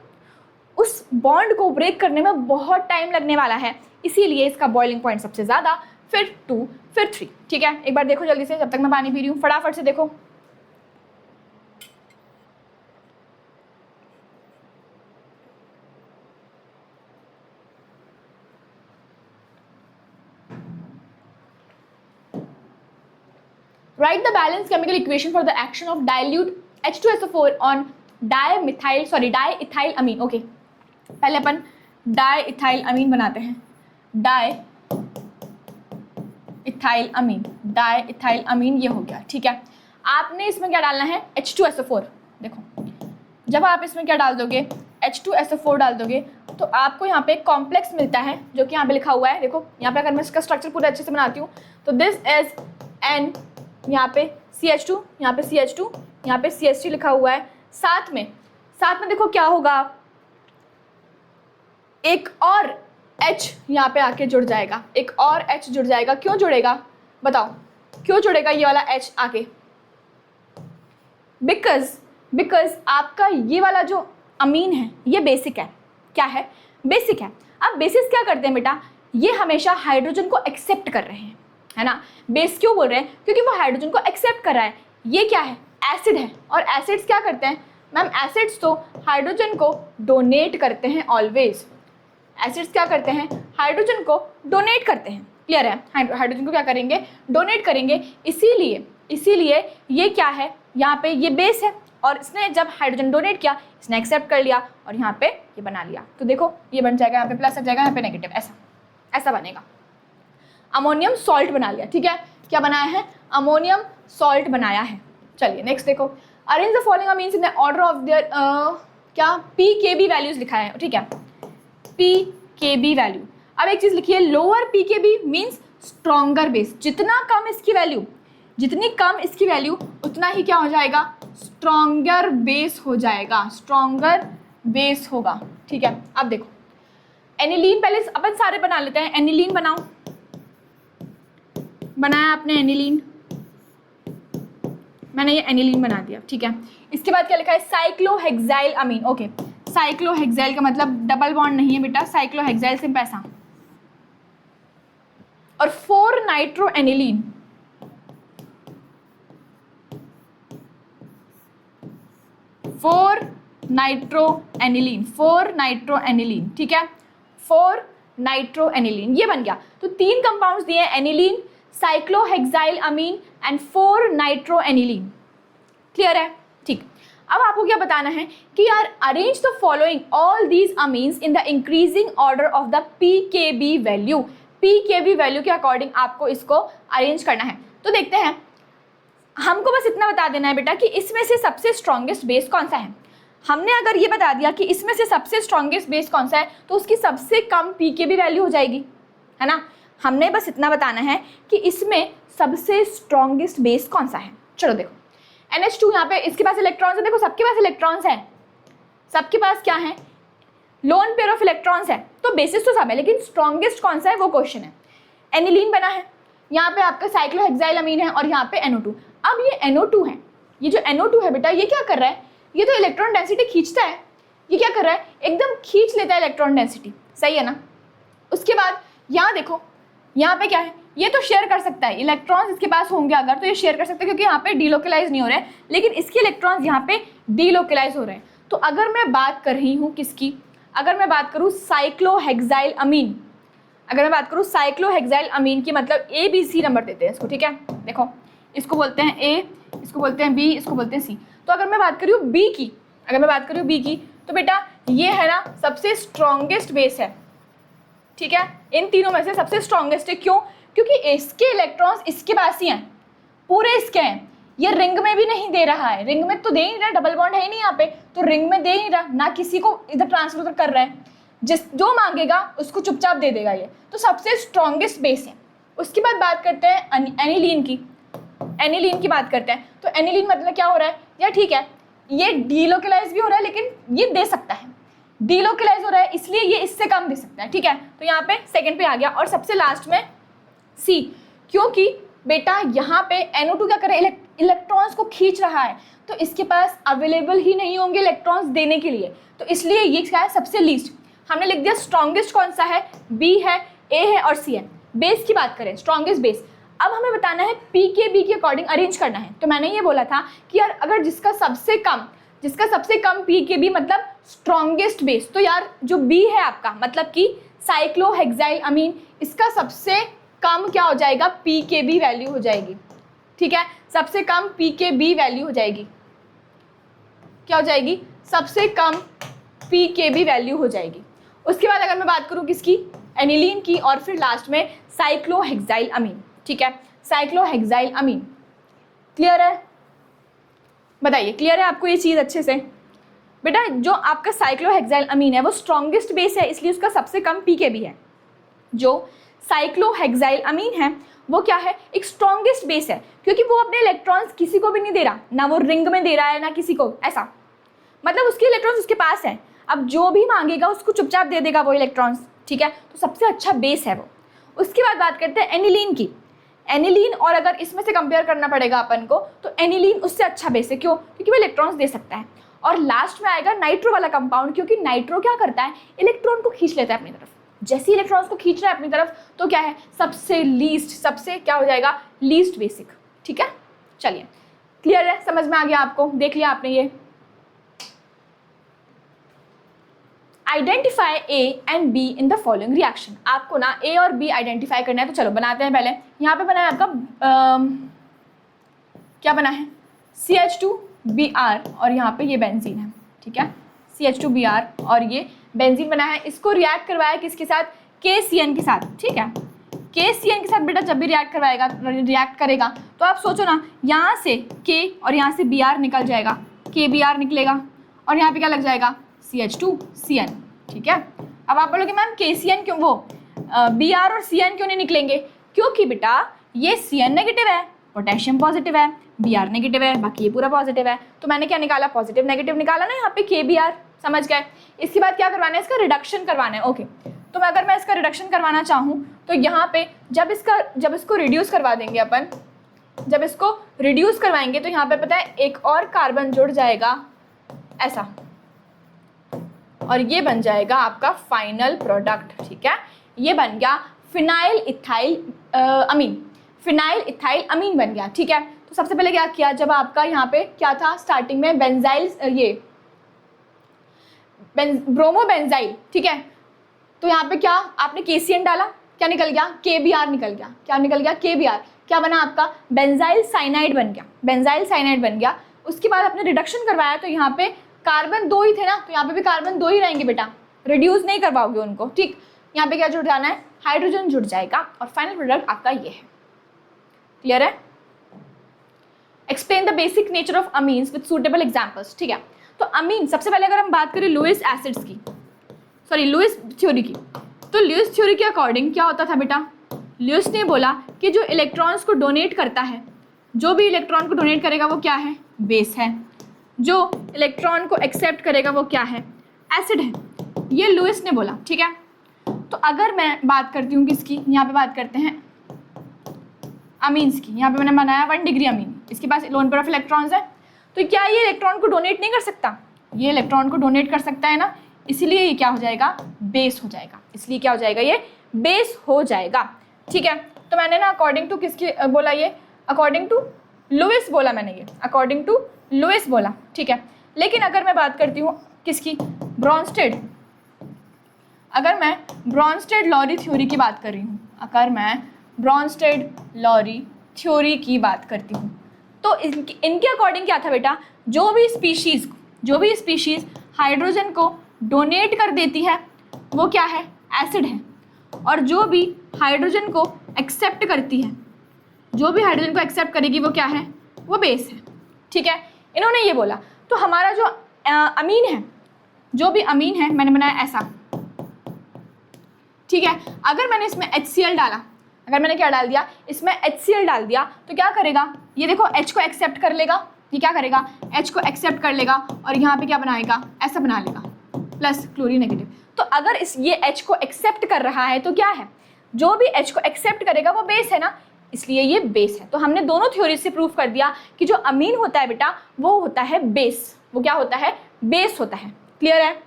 उस बॉन्ड को ब्रेक करने में बहुत टाइम लगने वाला है, इसीलिए इसका बॉइलिंग पॉइंट सबसे ज़्यादा, फिर 2, फिर 3। ठीक है, एक बार देखो जल्दी से, जब तक मैं पानी पी रही हूँ, फटाफट से देखो। Write the balanced chemical equation for the action of dilute H2SO4 on diethyl amine। Okay, पहले अपन डाइइथाइल अमीन बनाते हैं, डाइइथाइल अमीन, ये हो गया। ठीक है, आपने इसमें क्या डालना है? H2SO4। देखो जब आप इसमें क्या डाल दोगे? H2SO4 डाल दोगे तो आपको यहाँ पे कॉम्प्लेक्स मिलता है, जो कि यहाँ पे लिखा हुआ है। देखो यहाँ पे अगर मैं इसका स्ट्रक्चर पूरा अच्छे से बनाती हूँ तो दिस इज N, यहाँ पे CH2, यहाँ पे CH2, यहाँ पे CH3 लिखा हुआ है। साथ में देखो क्या होगा? एक और H यहाँ पे आके जुड़ जाएगा, एक और H जुड़ जाएगा। क्यों जुड़ेगा बताओ? क्यों जुड़ेगा ये वाला H आके? बिकॉज आपका ये वाला जो अमीन है ये बेसिक है। क्या है? बेसिक है। अब बेसिस क्या करते हैं बेटा? ये हमेशा हाइड्रोजन को एक्सेप्ट कर रहे हैं, है ना। बेस क्यों बोल रहे हैं? क्योंकि वो हाइड्रोजन को एक्सेप्ट कर रहा है। ये क्या है? एसिड है। और एसिड्स क्या करते हैं मैम? एसिड्स तो हाइड्रोजन को डोनेट करते हैं ऑलवेज। एसिड्स क्या करते हैं? हाइड्रोजन को डोनेट करते हैं। क्लियर है? हाइड्रोजन को क्या करेंगे? डोनेट करेंगे। इसीलिए ये क्या है? यहाँ पे ये बेस है और इसने जब हाइड्रोजन डोनेट किया इसने एक्सेप्ट कर लिया और यहाँ पे ये बना लिया। तो देखो ये बन जाएगा, यहाँ पे प्लस आ जाएगा, यहाँ पे नेगेटिव, ऐसा बनेगा। अमोनियम सॉल्ट बना लिया। ठीक है, क्या बनाया है? अमोनियम सॉल्ट बनाया है। चलिए नेक्स्ट देखो, arrange the following amines in the order of their क्या pKb वैल्यूज लिखा है। ठीक है, pKb वैल्यू। अब एक चीज लिखिए, lower pKb means stronger base. जितना कम इसकी वैल्यू, जितनी कम इसकी वैल्यू उतना ही क्या हो जाएगा? स्ट्रॉन्गर बेस हो जाएगा, स्ट्रॉन्गर बेस होगा। ठीक है, अब देखो एनिलीन पहले अपन सारे बना लेते हैं। एनिलीन बनाओ, बनाया आपने एनिलीन, मैंने ये एनिलीन बना दिया। ठीक है, इसके बाद क्या लिखा है? साइक्लोहेक्साइल अमीन। ओके, साइक्लोहेक्साइल का मतलब डबल बॉन्ड नहीं है बेटा, साइक्लोहेक्साइल सिर्फ ऐसा। और 4 नाइट्रो एनिलीन, 4 नाइट्रो एनिलीन। ठीक है, 4 नाइट्रो एनिलीन, ये बन गया। तो 3 कंपाउंड्स दिए हैं, aniline, cyclohexyl amine and 4 nitro aniline. Clear है? ठीक। अब आपको क्या बताना है कि यार arrange the following all these amines in the increasing order of the pKb value. pKb value के अकॉर्डिंग आपको इसको अरेंज करना है। तो देखते हैं, हमको बस इतना बता देना है बेटा कि इसमें से सबसे स्ट्रॉन्गेस्ट बेस कौन सा है। हमने अगर ये बता दिया कि इसमें से सबसे स्ट्रॉन्गेस्ट बेस कौन सा है तो उसकी सबसे कम pKb वैल्यू हो जाएगी, है ना। हमने बस इतना बताना है कि इसमें सबसे स्ट्रॉन्गेस्ट बेस कौन सा है। चलो देखो, NH2 यहाँ पे इसके पास इलेक्ट्रॉन्स है, देखो सबके पास इलेक्ट्रॉन्स है, सबके पास क्या है, लोन पेयर ऑफ इलेक्ट्रॉन्स है, तो बेसिस तो सब है, लेकिन स्ट्रॉन्गेस्ट कौन सा है वो क्वेश्चन है। एनिलीन बना है, यहाँ पे आपका साइक्लोहेक्साइलअमीन है और यहाँ पे NO2। अब ये NO2 है, ये जो NO2 है बेटा ये क्या कर रहा है, ये तो इलेक्ट्रॉन डेंसिटी खींचता है, ये क्या कर रहा है, एकदम खींच लेता है इलेक्ट्रॉन डेंसिटी, सही है ना। उसके बाद यहाँ देखो, यहाँ पे क्या है, ये तो शेयर कर सकता है, इलेक्ट्रॉन्स इसके पास होंगे अगर तो ये शेयर कर सकते हैं, क्योंकि यहाँ पे डीलोकलाइज नहीं हो रहे हैं, लेकिन इसके इलेक्ट्रॉन्स यहाँ पे डीलोकलाइज हो रहे हैं। तो अगर मैं बात कर रही हूँ किसकी, अगर मैं बात करूँ साइक्लोहेक्साइलअमीन, अगर मैं बात करूँ साइक्लोहेक्साइलअमीन की, मतलब ABC नंबर देते हैं इसको, ठीक है। देखो इसको बोलते हैं A, इसको बोलते हैं B, इसको बोलते हैं C। तो अगर मैं बात करूँ B की, अगर मैं बात करूँ B की, तो बेटा ये है ना सबसे स्ट्रॉन्गेस्ट बेस है, ठीक है। इन तीनों में से सबसे स्ट्रॉन्गेस्ट है, क्यों, क्योंकि इसके इलेक्ट्रॉन्स इसके पास ही हैं, पूरे इसके हैं, ये रिंग में भी नहीं दे रहा है, रिंग में तो दे ही नहीं रहा, डबल बॉन्ड है ही नहीं यहाँ पे, तो रिंग में दे ही नहीं रहा, ना किसी को इधर ट्रांसफर कर रहा है, जिस जो मांगेगा उसको चुपचाप दे देगा ये, तो सबसे स्ट्रॉन्गेस्ट बेस है। उसके बाद बात करते हैं एनिलीन की, एनिलीन की बात करते हैं। तो एनिलीन मतलब क्या हो रहा है यार, ठीक है ये डीलोकलाइज भी हो रहा है, लेकिन ये दे सकता है, डीलोकलाइज हो रहा है इसलिए ये इससे कम दे सकता है, ठीक है। तो यहाँ पे सेकंड पे आ गया, और सबसे लास्ट में C, क्योंकि बेटा यहाँ पे NO2 क्या कर रहा है, इलेक्ट्रॉन्स को खींच रहा है, तो इसके पास अवेलेबल ही नहीं होंगे इलेक्ट्रॉन्स देने के लिए, तो इसलिए ये क्या है सबसे लीस्ट। हमने लिख दिया स्ट्रॉन्गेस्ट कौन सा है, B है, A है और C है। बेस की बात करें, स्ट्रॉन्गेस्ट बेस, अब हमें बताना है PKB के अकॉर्डिंग अरेंज करना है। तो मैंने ये बोला था कि यार अगर जिसका सबसे कम PKB मतलब स्ट्रॉन्गेस्ट बेस, तो यार जो B है आपका मतलब कि साइक्लोहेक्साइलअमीन, इसका सबसे कम क्या हो जाएगा, PKB वैल्यू हो जाएगी, ठीक है। सबसे कम PKB वैल्यू हो जाएगी, क्या हो जाएगी, सबसे कम PKB वैल्यू हो जाएगी। उसके बाद अगर मैं बात करूं किसकी, एनिलीन की, और फिर लास्ट में साइक्लोहेक्साइलअमीन, ठीक है, साइक्लोहेक्साइलअमीन। क्लियर है, बताइए क्लियर है आपको ये चीज़ अच्छे से। बेटा जो आपका साइक्लोहेक्साइलअमीन है वो स्ट्रॉन्गेस्ट बेस है, इसलिए उसका सबसे कम PKB है। जो साइक्लोहेक्साइलअमीन है वो क्या है, एक स्ट्रॉन्गेस्ट बेस है, क्योंकि वो अपने इलेक्ट्रॉन्स किसी को भी नहीं दे रहा, ना वो रिंग में दे रहा है ना किसी को, ऐसा मतलब उसके इलेक्ट्रॉन्स उसके पास है, अब जो भी मांगेगा उसको चुपचाप दे देगा वो इलेक्ट्रॉन्स, ठीक है। तो सबसे अच्छा बेस है वो। उसके बाद बात करते हैं एनिलीन की, एनिलीन, और अगर इसमें से कंपेयर करना पड़ेगा अपन को तो एनिलीन उससे अच्छा बेस है, क्यों, क्योंकि वो इलेक्ट्रॉन्स दे सकता है। और लास्ट में आएगा नाइट्रो वाला कंपाउंड, क्योंकि नाइट्रो क्या करता है, इलेक्ट्रॉन को खींच लेता है अपनी तरफ, जैसे इलेक्ट्रॉन्स को खींच रहा है अपनी तरफ, तो क्या है सबसे लीस्ट, सबसे क्या हो जाएगा, लीस्ट बेसिक, ठीक है। चलिए क्लियर है, समझ में आ गया आपको, देख लिया आपने ये। Identify A and B in the following reaction, आपको ना A और B आइडेंटिफाई करना है, तो चलो बनाते हैं। पहले यहाँ पे बना है आपका क्या बना है, CH2Br, और यहाँ पे ये बेंजीन है, ठीक है, CH2Br और ये बेंजीन बना है, इसको रिएक्ट करवाया किसके साथ, KCN के साथ, ठीक है। KCN के साथ बेटा जब भी रिएक्ट करेगा तो आप सोचो ना, यहाँ से K और यहाँ से Br निकल जाएगा, KBr निकलेगा, और यहाँ पे क्या लग जाएगा, CH2CN, ठीक है। अब आप बोलोगे मैम KCN क्यों, वो Br और CN क्यों नहीं निकलेंगे, क्योंकि बेटा ये CN नेगेटिव है, पोटेशियम पॉजिटिव है, Br नेगेटिव है, बाकी ये पूरा पॉजिटिव है, तो मैंने क्या निकाला, पॉजिटिव नेगेटिव निकाला ना यहाँ पे KBr, समझ गए। इसके बाद क्या करवाना है, इसका रिडक्शन करवाना है, ओके। तो अगर मैं इसका रिडक्शन करवाना चाहूँ तो यहाँ पे जब इसको रिड्यूस करवा देंगे अपन, जब इसको रिड्यूस करवाएंगे तो यहाँ पे पता है एक और कार्बन जुड़ जाएगा ऐसा, और ये बन जाएगा आपका फाइनल प्रोडक्ट, ठीक है। ये बन गया फिनाइल इथाइल अमीन, फिनाइल इथाइल अमीन बन गया, ठीक है। तो सबसे पहले क्या किया, जब आपका यहाँ पे क्या था स्टार्टिंग में बेंजाइल, ये ब्रोमोबेंजाइल, ठीक है। तो यहाँ पे क्या आपने KCN डाला, क्या निकल गया, KBr निकल गया, क्या निकल गया, KBr, क्या बना आपका, बेंजाइल साइनाइड बन गया, बेंजाइल साइनाइड बन गया। उसके बाद आपने रिडक्शन करवाया तो यहाँ पे कार्बन 2 ही थे ना, तो यहाँ पे भी कार्बन 2 ही रहेंगे बेटा, रिड्यूस नहीं करवाओगे उनको, ठीक। यहाँ पे क्या जुड़ जाना है, हाइड्रोजन जुड़ जाएगा, और फाइनल प्रोडक्ट आपका ये है। क्लियर है। Explain the basic nature of amines with suitable examples, ठीक है। तो अमीन, सबसे पहले अगर हम बात करें लुईस एसिड्स की, सॉरी लुईस थ्योरी की, तो लुईस थ्योरी के अकॉर्डिंग क्या होता था बेटा, लुईस ने बोला कि जो इलेक्ट्रॉन्स को डोनेट करता है, जो भी इलेक्ट्रॉन को डोनेट करेगा वो क्या है, बेस है। जो इलेक्ट्रॉन को एक्सेप्ट करेगा वो क्या है, एसिड है। ये लुईस ने बोला, ठीक है। तो अगर मैं बात करती हूँ किसकी, यहाँ पे बात करते हैं अमीन्स की। यहाँ पे मैंने बनाया 1 डिग्री अमीन, इसके पास लोन पेयर ऑफ इलेक्ट्रॉन्स है। तो क्या ये इलेक्ट्रॉन को डोनेट नहीं कर सकता, ये इलेक्ट्रॉन को डोनेट कर सकता है ना, इसलिए ये क्या हो जाएगा, बेस हो जाएगा। इसलिए क्या हो जाएगा, ये बेस हो जाएगा, ठीक है। तो मैंने ना अकॉर्डिंग टू किसकी बोला, ये अकॉर्डिंग टू लुईस बोला मैंने, ये अकॉर्डिंग टू लुईस बोला, ठीक है। लेकिन अगर मैं बात करती हूँ किसकी, ब्रॉन्स्टेड, अगर मैं ब्रॉन्स्टेड लॉरी थ्योरी की बात कर रही हूँ, अगर मैं ब्रॉन्स्टेड लॉरी थ्योरी की बात करती हूँ, तो इनके अकॉर्डिंग क्या था बेटा, जो भी स्पीशीज़ हाइड्रोजन को डोनेट कर देती है वो क्या है, एसिड है। और जो भी हाइड्रोजन को एक्सेप्ट करती है, जो भी हाइड्रोजन को एक्सेप्ट करेगी वो क्या है, वो बेस है, ठीक है। इन्होंने ये बोला। तो हमारा जो अमीन है, जो भी अमीन है, मैंने बनाया ऐसा, ठीक है। अगर मैंने इसमें HCl डाला, अगर मैंने क्या डाल दिया, इसमें HCl डाल दिया, तो क्या करेगा, ये देखो H को एक्सेप्ट कर लेगा, ये क्या करेगा, H को एक्सेप्ट कर लेगा और यहाँ पे क्या बनाएगा, ऐसा बना लेगा, प्लस क्लोरीन नेगेटिव। तो अगर ये H को एक्सेप्ट कर रहा है तो क्या है, जो भी H को एक्सेप्ट करेगा वो बेस है ना, इसलिए ये बेस है। तो हमने दोनों थ्योरी से प्रूव कर दिया कि जो अमीन होता है बेटा वो होता है बेस, वो क्या होता है, बेस होता है। क्लियर है,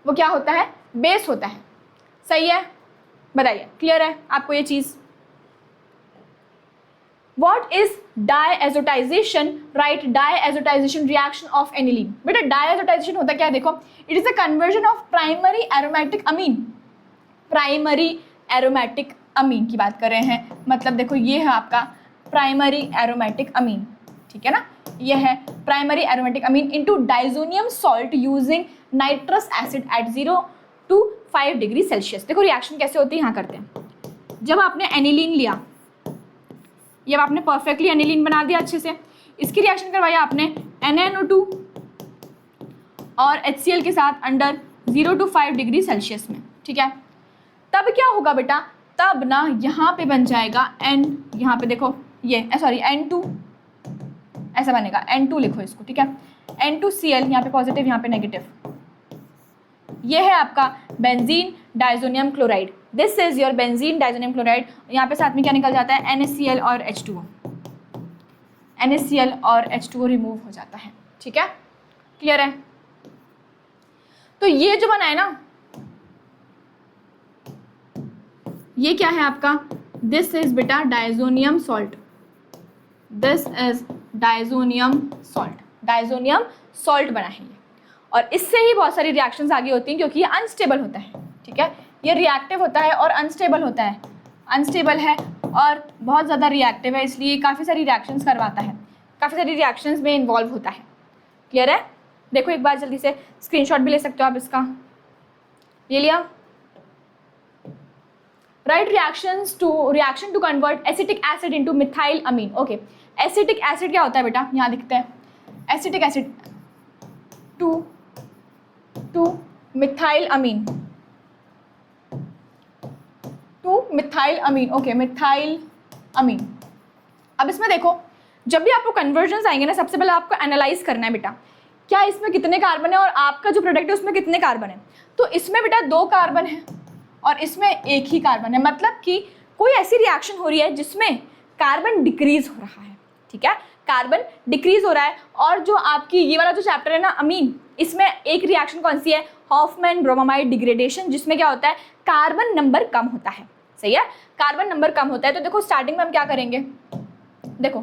वो क्या होता है, बेस होता है। सही है, बताइए क्लियर है आपको ये चीज़। What is diazotization? Right, diazotization reaction of aniline. बेटा diazotization होता क्या है, देखो, it is a conversion of primary aromatic amine. Primary aromatic amine की बात कर रहे हैं, मतलब देखो ये है आपका प्राइमरी एरोमेटिक अमीन, ठीक है ना, ये है primary aromatic amine into diazonium salt using nitrous acid at 0 to 5 degree Celsius. देखो रिएक्शन कैसे होती है, यहाँ करते हैं। जब आपने एनिलीन लिया, ये आपने परफेक्टली एनिलीन बना दिया अच्छे से, इसकी रिएक्शन करवाया आपने NaNO2 और HCl के साथ अंडर 0 to 5 डिग्री सेल्सियस में, ठीक है। तब क्या होगा बेटा, तब ना यहाँ पे बन जाएगा N, यहाँ पे देखो ये सॉरी N2 ऐसा बनेगा, N2 लिखो इसको, ठीक है, N2Cl, यहाँ पे पॉजिटिव यहाँ पे नेगेटिव, ये है आपका benzene diazonium chloride. This is your benzene diazonium chloride. यहाँ पे साथ में क्या निकल जाता है, NaCl और H2O, NaCl और H2O रिमूव हो जाता है, ठीक है, क्लियर है। तो ये जो बना है ना, ये क्या है आपका, दिस इज बेटा diazonium salt, this is diazonium salt, diazonium salt बना है ये। और इससे ही बहुत सारी रिएक्शंस आगे होती हैं, क्योंकि ये अनस्टेबल होता है, ठीक है, ये रिएक्टिव होता है और अनस्टेबल होता है, अनस्टेबल है और बहुत ज़्यादा रिएक्टिव है, इसलिए काफ़ी सारी रिएक्शंस करवाता है, काफ़ी सारी रिएक्शंस में इन्वॉल्व होता है। क्लियर है, देखो एक बार जल्दी से स्क्रीनशॉट भी ले सकते हो आप इसका, ये लिया। Right, reaction to convert acetic acid into methyl amine. Okay, acetic acid क्या होता है बेटा, यहाँ दिखता है, acetic acid to methyl amine, to methyl amine. Okay, methyl amine. अब इसमें देखो, जब भी आपको कन्वर्जन्स आएंगे ना, सबसे पहले आपको एनालाइज करना है बेटा, क्या इसमें कितने कार्बन है और आपका जो प्रोडक्ट है उसमें कितने कार्बन है। तो इसमें बेटा 2 कार्बन है और इसमें 1 ही कार्बन है, मतलब कि कोई ऐसी रिएक्शन हो रही है जिसमें कार्बन डिक्रीज हो रहा है, ठीक है, कार्बन डिक्रीज हो रहा है। और जो आपकी ये वाला जो चैप्टर है ना अमीन, इसमें एक रिएक्शन कौन सी है, हॉफमैन ब्रोमामाइड डिग्रेडेशन, जिसमें क्या होता है, कार्बन नंबर कम होता है। सही है, कार्बन नंबर कम होता है। तो देखो स्टार्टिंग में हम क्या करेंगे, देखो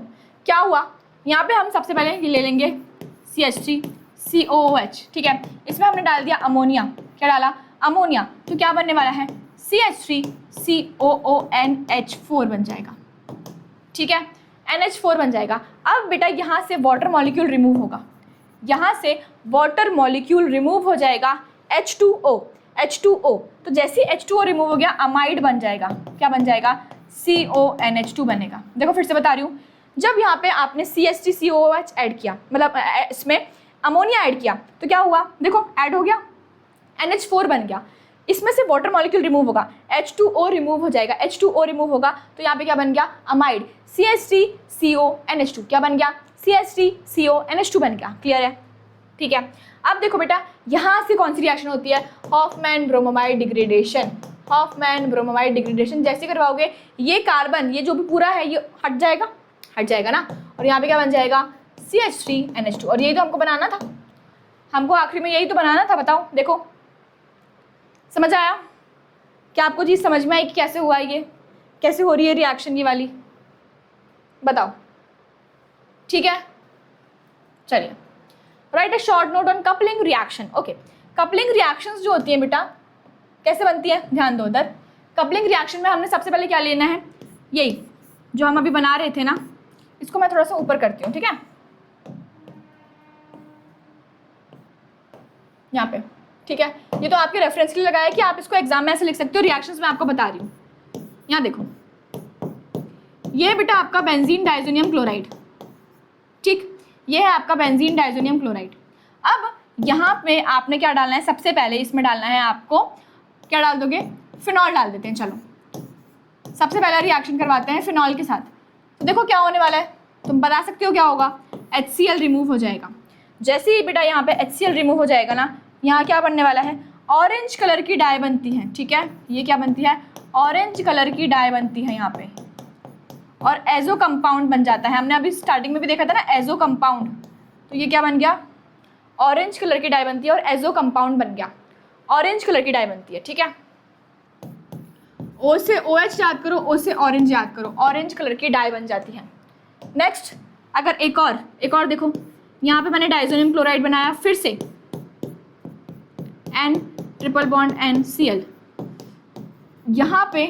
क्या हुआ, यहाँ पे हम सबसे पहले ये ले लेंगे CH3COOH, ठीक है, इसमें हमने डाल दिया अमोनिया, क्या डाला, अमोनिया, तो क्या बनने वाला है, CH3COONH4 बन जाएगा, ठीक है, NH4 बन जाएगा। अब बेटा यहाँ से वाटर मॉलिक्यूल रिमूव होगा, यहाँ से वाटर मॉलिक्यूल रिमूव हो जाएगा, H2O, तो जैसे H2O रिमूव हो गया अमाइड बन जाएगा, क्या बन जाएगा, CONH2 बनेगा। देखो फिर से बता रही हूँ, जब यहाँ पे आपने CH3COOH ऐड किया, मतलब इसमें अमोनिया ऐड किया, तो क्या हुआ, देखो ऐड हो गया, NH4 बन गया, इसमें से वाटर मॉलिक्यूल रिमूव होगा, H2O रिमूव हो जाएगा, H2O रिमूव होगा, तो यहाँ पे क्या बन गया, अमाइड, CH3CONH2 क्या बन गया, CH3CO NH2 बन गया। क्लियर है? ठीक है। अब देखो बेटा, यहाँ से कौन सी रिएक्शन होती है? Hoffmann bromamide degradation. Hoffmann bromamide degradation जैसे करवाओगे, ये कार्बन, ये जो भी पूरा है ये हट जाएगा ना, और यहाँ पे क्या बन जाएगा? CH3NH2। और यही तो हमको बनाना था, हमको आखिरी में यही तो बनाना था। बताओ, देखो समझ आया? क्या आपको चीज़ समझ में आई कि कैसे हुआ ये, कैसे हो रही है रिएक्शन ये वाली? बताओ। ठीक है, चलिए। Right a short note on coupling reaction. Okay, coupling reactions जो होती हैं बेटा कैसे बनती है, ध्यान दो उधर। कपलिंग रिएक्शन में हमने सबसे पहले क्या लेना है? यही जो हम अभी बना रहे थे ना, इसको मैं थोड़ा सा ऊपर करती हूँ, ठीक है, यहाँ पे। ठीक है, ये तो आपके रेफरेंस के लिए लगाया है कि आप इसको एग्जाम में ऐसे लिख सकते हो। रिएक्शंस में आपको बता रही हूँ। यहाँ देखो, ये बेटा आपका बेंजीन डाइजोनियम क्लोराइड, ठीक, ये है आपका बेंजीन डाइजोनियम क्लोराइड। अब यहाँ पे आपने क्या डालना है? सबसे पहले इसमें डालना है आपको, क्या डाल दोगे? फिनॉल डाल देते हैं। चलो, सबसे पहला रिएक्शन करवाते हैं फिनॉल के साथ। तो देखो क्या होने वाला है, तुम बता सकते हो क्या होगा? HCl रिमूव हो जाएगा। जैसे ही बेटा यहाँ पे HCl रिमूव हो जाएगा ना, यहाँ क्या बनने वाला है? ऑरेंज कलर की डाई बनती है। ठीक है, ये क्या बनती है? ऑरेंज कलर की डाई बनती है यहाँ पे, और एजो कंपाउंड बन जाता है। हमने अभी स्टार्टिंग में भी देखा था ना, एजो कंपाउंड। तो ये क्या बन गया? ऑरेंज कलर की डाई बनती है और एजो कंपाउंड बन गया, ऑरेंज कलर की डाई बनती है। ठीक है, O से OH याद करो, O से ऑरेंज याद करो, ऑरेंज कलर की डाई बन जाती है। नेक्स्ट, अगर एक और देखो, यहाँ पे मैंने डाइजोनियम क्लोराइड बनाया, फिर से N ट्रिपल बॉन्ड NCl, यहाँ पे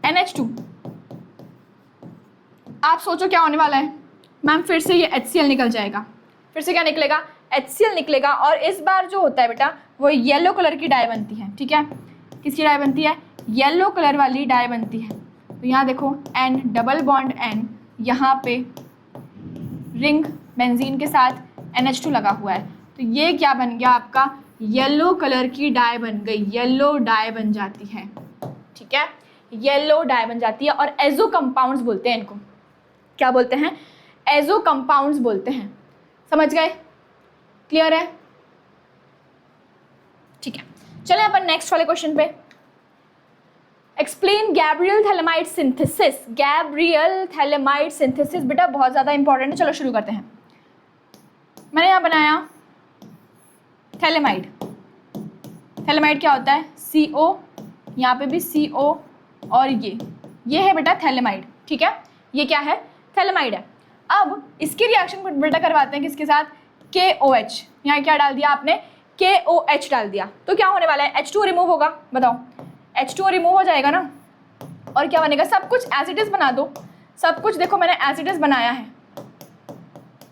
NH2। आप सोचो क्या होने वाला है? मैम फिर से ये HCl निकल जाएगा। फिर से क्या निकलेगा? HCl निकलेगा, और इस बार जो होता है बेटा वो येलो कलर की डाई बनती है। ठीक है, किसकी डाई बनती है? येलो कलर वाली डाई बनती है। तो यहाँ देखो N डबल बॉन्ड N, यहाँ पे रिंग बेंजीन के साथ NH2 लगा हुआ है। तो ये क्या बन गया आपका? येलो कलर की डाई बन गई, येलो डाई बन जाती है। ठीक है, येलो डाई बन जाती है, और एजो कंपाउंड्स बोलते हैं इनको। क्या बोलते हैं? एजो कंपाउंड्स बोलते हैं। समझ गए? क्लियर है? ठीक है, चलें अपन नेक्स्ट वाले क्वेश्चन पे। Explain Gabriel phthalimide synthesis. Gabriel phthalimide synthesis बेटा बहुत ज़्यादा इंपॉर्टेंट है। चलो शुरू करते हैं। मैंने यहाँ बनाया थैलेमाइड। थैलेमाइड क्या होता है? CO, यहाँ पे भी CO, और ये है बेटा थैलेमाइड। ठीक है, ये क्या है? थैलेमाइड है। अब इसकी रिएक्शन बेटा करवाते हैं किसके साथ? KOH। यहाँ क्या डाल दिया आपने? KOH डाल दिया। तो क्या होने वाला है? H2 रिमूव होगा। बताओ, H2 रिमूव हो जाएगा ना, और क्या बनेगा? सब कुछ एज इट इज बना दो। सब कुछ देखो मैंने एज इट इज बनाया है,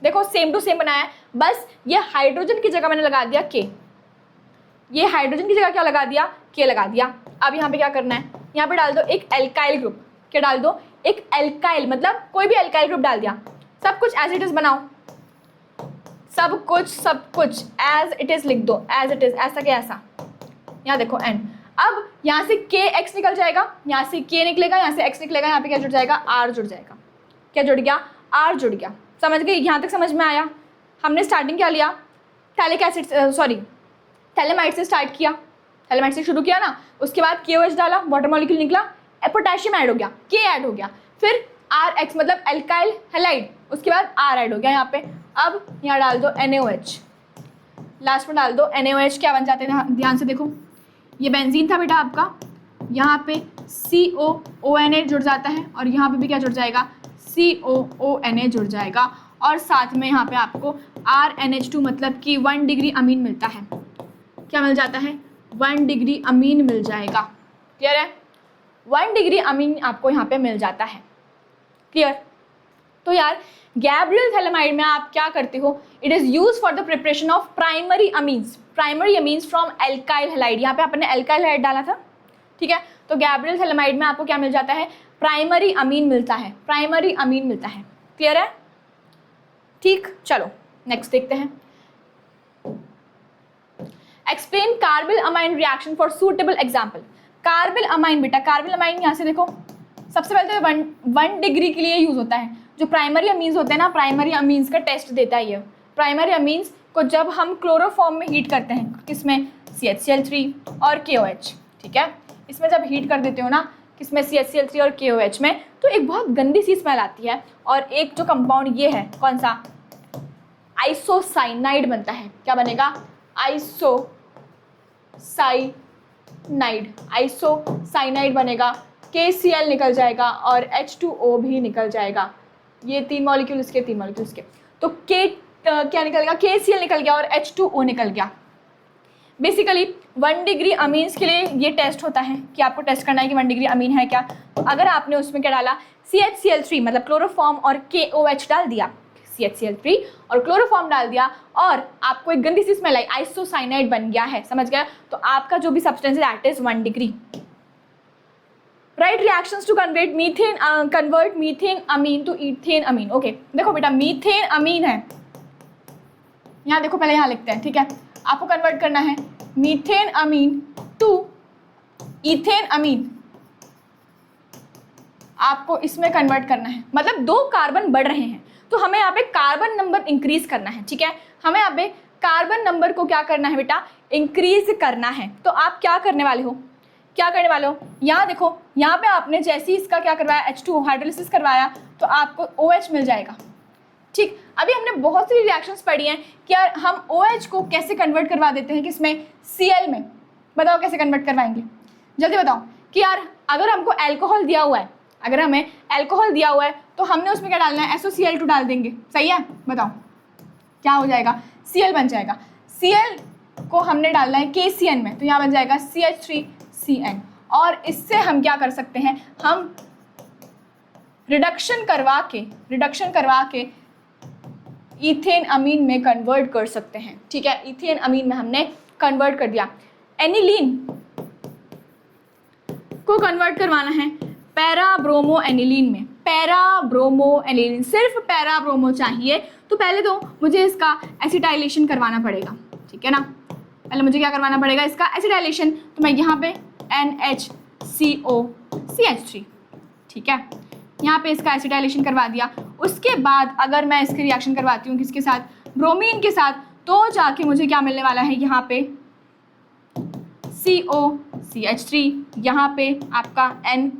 देखो सेम टू सेम बनाया है, बस ये हाइड्रोजन की जगह मैंने लगा दिया K। ये हाइड्रोजन की जगह क्या लगा दिया? K लगा दिया। अब यहाँ पे क्या करना है? यहाँ पे डाल दो एक एल्काइल ग्रुप। क्या डाल दो? एक एल्काइल, मतलब कोई भी एल्काइल ग्रुप डाल दिया। सब कुछ एज इट इज बनाओ, सब कुछ एज इट इज लिख दो, एज इट इज, ऐसा क्या ऐसा। यहाँ देखो N। अब यहाँ से KX निकल जाएगा, यहाँ से K निकलेगा, यहाँ से X निकलेगा, यहाँ पे क्या जुड़ जाएगा? R जुड़ जाएगा। क्या जुड़ गया? R जुड़ गया। समझ गए? यहाँ तक समझ में आया? हमने स्टार्टिंग क्या लिया? थैलिक एसिड, थैलेमाइड से स्टार्ट किया, थैलेमाइड से शुरू किया ना, उसके बाद KOH डाला, वाटर मॉलिक्यूल निकला, पोटेशियम ऐड हो गया, K ऐड हो गया, फिर RX मतलब एल्काइल हैलाइड, उसके बाद R ऐड हो गया यहाँ पे। अब यहाँ डाल दो NaOH, लास्ट में डाल दो NaOH। क्या बन जाते हैं? ध्यान से देखो, ये बेंजीन था बेटा आपका, यहाँ पे COONA जुड़ जाता है, और यहाँ पे भी क्या जुड़ जाएगा? COONA जुड़ जाएगा, और साथ में यहाँ पे आपको RNH2 मतलब कि 1 डिग्री अमीन मिलता है। क्या मिल जाता है? 1 डिग्री अमीन मिल जाएगा। क्लियर है? 1 डिग्री अमीन आपको यहाँ पे मिल जाता है। क्लियर? तो यार गैब्रियल थैलेमाइड में आप क्या करते हो? It is use for the preparation of primary amines from alkyl halide. यहाँ पे आपने एल्काइल हैलाइड डाला था, ठीक है। तो गैब्रियल थैलेमाइड में आपको क्या मिल जाता है? प्राइमरी अमीन मिलता है, प्राइमरी अमीन मिलता है। क्लियर है? ठीक, चलो नेक्स्ट देखते हैं। Explain carbyl amine reaction for suitable example. Carbyl amine बेटा, कार्बिल अमाइन यहाँ से देखो, सबसे पहले तो 1 डिग्री के लिए यूज होता है। जो प्राइमरी अमीन्स होते हैं ना, प्राइमरी अमीन्स का टेस्ट देता है ये। प्राइमरी अमीन्स को जब हम क्लोरोफॉर्म में हीट करते हैं, किसमें, CHCl3 और KOH, ठीक है, इसमें जब हीट कर देते हो ना, किसमें, CHCl3 और KOH में, तो एक बहुत गंदी सी स्मेल आती है। और एक जो कंपाउंड ये है, कौन सा, आइसोसाइनाइड बनता है। क्या बनेगा, आइसोसाइनाइड बनेगा, KCl निकल जाएगा और H2O भी निकल जाएगा। ये 3 मॉलिक्यूल इसके, 3 मॉलिक्यूल इसके, तो क्या निकल गया, KCl निकल गया और H2O निकल गया। बेसिकली 1 डिग्री अमीन्स के लिए ये टेस्ट होता है कि आपको टेस्ट करना है कि 1 डिग्री अमीन है क्या। तो अगर आपने उसमें क्या डाला, CHCl3 मतलब क्लोरोफॉर्म और KOH डाल दिया, CHCl3 और क्लोरोफॉर्म डाल दिया, और आपको एक गंदी सी स्मेल आई, आइसोसाइनाइड बन गया है, समझ गया, तो आपका जो भी सब्सटेंस है that is 1 degree. Right reactions to convert methane amine to ethane amine. Okay, देखो बेटा, मीथेन अमीन है, यहाँ देखो, पहले यहाँ लिखते हैं, ठीक है, आपको कन्वर्ट करना है मीथेन अमीन टू ईथेन अमीन, आपको इसमें कन्वर्ट करना है, मतलब 2 कार्बन बढ़ रहे हैं, तो हमें यहाँ पे कार्बन नंबर इंक्रीज करना है, ठीक है, हमें यहाँ पे कार्बन नंबर को क्या करना है बेटा, इंक्रीज करना है। तो आप क्या करने वाले हो, यहाँ देखो, यहाँ पे आपने जैसे ही इसका क्या करवाया, H2O हाइड्रोलिसिस करवाया, तो आपको OH मिल जाएगा, ठीक। अभी हमने बहुत सी रिएक्शंस पढ़ी हैं कि यार हम OH को कैसे कन्वर्ट करवा देते हैं, किसमें, Cl में। बताओ कैसे कन्वर्ट करवाएंगे, जल्दी बताओ। कि यार अगर हमको अल्कोहल दिया हुआ है, अगर हमें अल्कोहल दिया हुआ है, तो हमने उसमें क्या डालना है, SOCl2 डाल देंगे, सही है, बताओ क्या हो जाएगा, Cl बन जाएगा। Cl को हमने डालना है KCN में, तो यहाँ बन जाएगा CH3CN। और इससे हम क्या कर सकते हैं, हम रिडक्शन करवा के ईथेन अमीन में कन्वर्ट कर सकते हैं, ठीक है, ईथेन अमीन में हमने कन्वर्ट कर दिया। एनिलीन को कन्वर्ट करवाना है पैराब्रोमो एनिलीन में, पैराब्रोमो एनिलीन, सिर्फ पैराब्रोमो चाहिए, तो पहले तो मुझे इसका एसिटाइलेशन करवाना पड़ेगा, ठीक है ना, पहले मुझे क्या करवाना पड़ेगा, इसका एसिटाइलेशन, तो मैं यहाँ पे NHCOCH3, ठीक है, यहाँ पे इसका एसिटाइलेशन करवा दिया। उसके बाद अगर मैं इसकी रिएक्शन करवाती हूँ किसके साथ, ब्रोमीन के साथ, तो जाके मुझे क्या मिलने वाला है, यहाँ पे COCH3, यहाँ पे आपका N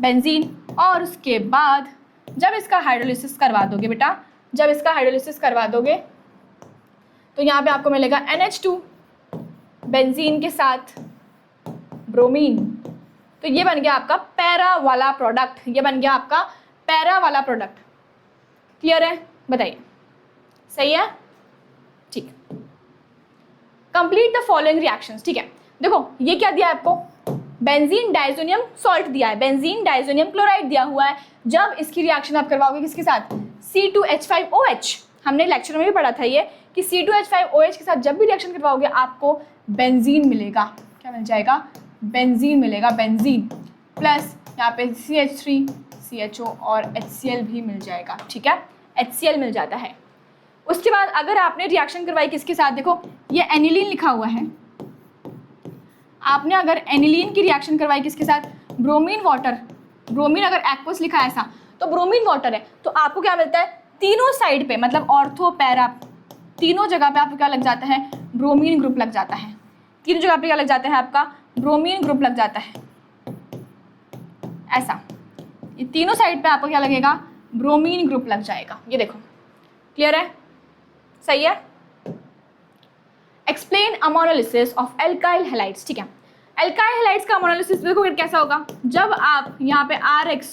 बेंजीन, और उसके बाद जब इसका हाइड्रोलिसिस करवा दोगे बेटा, जब इसका हाइड्रोलिसिस करवा दोगे, तो यहाँ पे आपको मिलेगा NH2 बेंजीन के साथ ब्रोमीन, तो ये बन गया आपका पैरा वाला प्रोडक्ट, ये बन गया आपका पैरा वाला प्रोडक्ट। क्लियर है, बताइए, सही है, ठीक। कंप्लीट द फॉलोइंग रिएक्शंस, ठीक है, देखो ये क्या दिया है आपको, बेंजीन डाइजोनियम सॉल्ट दिया है, बेंजीन डाइजोनियम क्लोराइड दिया हुआ है। जब इसकी रिएक्शन आप करवाओगे किसके साथ, C2H5OH, हमने लेक्चर में भी पढ़ा था ये कि C2H5OH के साथ जब भी रिएक्शन करवाओगे आपको बेंजीन मिलेगा, क्या मिल जाएगा, बेंजीन मिलेगा, बेंजीन प्लस यहाँ पे CH3CHO और HCl भी मिल जाएगा, ठीक है, HCl मिल जाता है। उसके बाद अगर आपने रिएक्शन करवाई किसके साथ, देखो ये एनिलीन लिखा हुआ है, आपने अगर एनिलीन की रिएक्शन करवाई किसके साथ, ब्रोमीन वाटर, ब्रोमीन अगर एक्वस लिखा है ऐसा, तो ब्रोमीन वाटर है, तो आपको क्या मिलता है, तीनों साइड पे मतलब ऑर्थो पैरा तीनों जगह पे आपको क्या लग जाता है, ब्रोमीन ग्रुप लग जाता है, तीनों जगह पे क्या लग जाता है, आपका ब्रोमीन ग्रुप लग जाता है, ऐसा, ये तीनों साइड पे आपको क्या लगेगा, ब्रोमीन ग्रुप लग जाएगा, ये देखो, क्लियर है, सही है। Explain ammonolysis of alkyl halides, ठीक है, एल्काइल हैलाइड्स का अमोनोलिसिस देखो कैसा होगा, जब आप यहाँ पे RX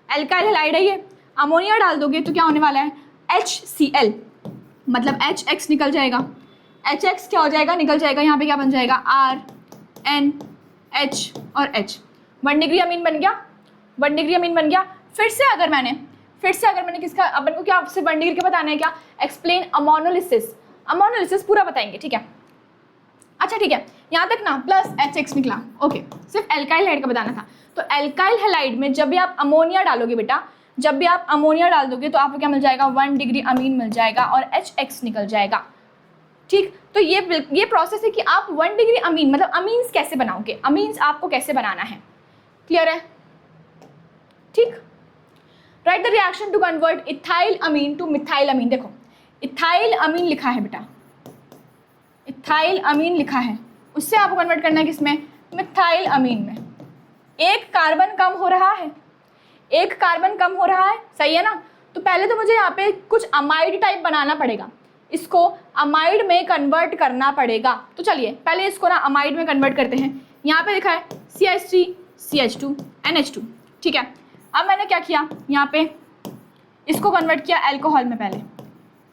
एल्काइल हैलाइड है ये, अमोनिया डाल दोगे तो क्या होने वाला है, HCl मतलब HX निकल जाएगा, HX क्या हो जाएगा, निकल जाएगा, यहाँ पे क्या बन जाएगा, RNH और H, 1 डिग्री अमीन बन गया, 1 डिग्री अमीन बन गया। फिर से अगर मैंने किसका, अपन को क्या सिर्फ 1 डिग्री का बताना है क्या, एक्सप्लेन अमोनोलिसिस, अमोनोलिसिस पूरा बताएंगे, ठीक है, अच्छा ठीक है, यहाँ तक ना, प्लस HX निकला, ओके, सिर्फ एल्काइल हैलाइड का बताना था। तो एल्काइल हैलाइड में जब भी आप अमोनिया डालोगे बेटा, जब भी आप अमोनिया डाल दोगे तो आपको क्या मिल जाएगा, 1 डिग्री अमीन मिल जाएगा और HX निकल जाएगा, ठीक। तो ये प्रोसेस है कि आप 1 डिग्री अमीन मतलब अमीन्स कैसे बनाओगे, अमीन्स आपको कैसे बनाना है, क्लियर है, ठीक। Write the reaction to convert ethyl amine to methyl amine. देखो इथाइल अमीन लिखा है बेटा, इथाइल अमीन लिखा है, उससे आपको कन्वर्ट करना है किसमें, मिथाइल अमीन में। एक कार्बन कम हो रहा है, एक कार्बन कम हो रहा है, सही है ना। तो पहले तो मुझे यहाँ पे कुछ अमाइड टाइप बनाना पड़ेगा, इसको अमाइड में कन्वर्ट करना पड़ेगा। तो चलिए पहले इसको ना अमाइड में कन्वर्ट करते हैं। यहाँ पे लिखा है CH3 CH2 NH2, ठीक है। अब मैंने क्या किया, यहाँ पे इसको कन्वर्ट किया अल्कोहल में, पहले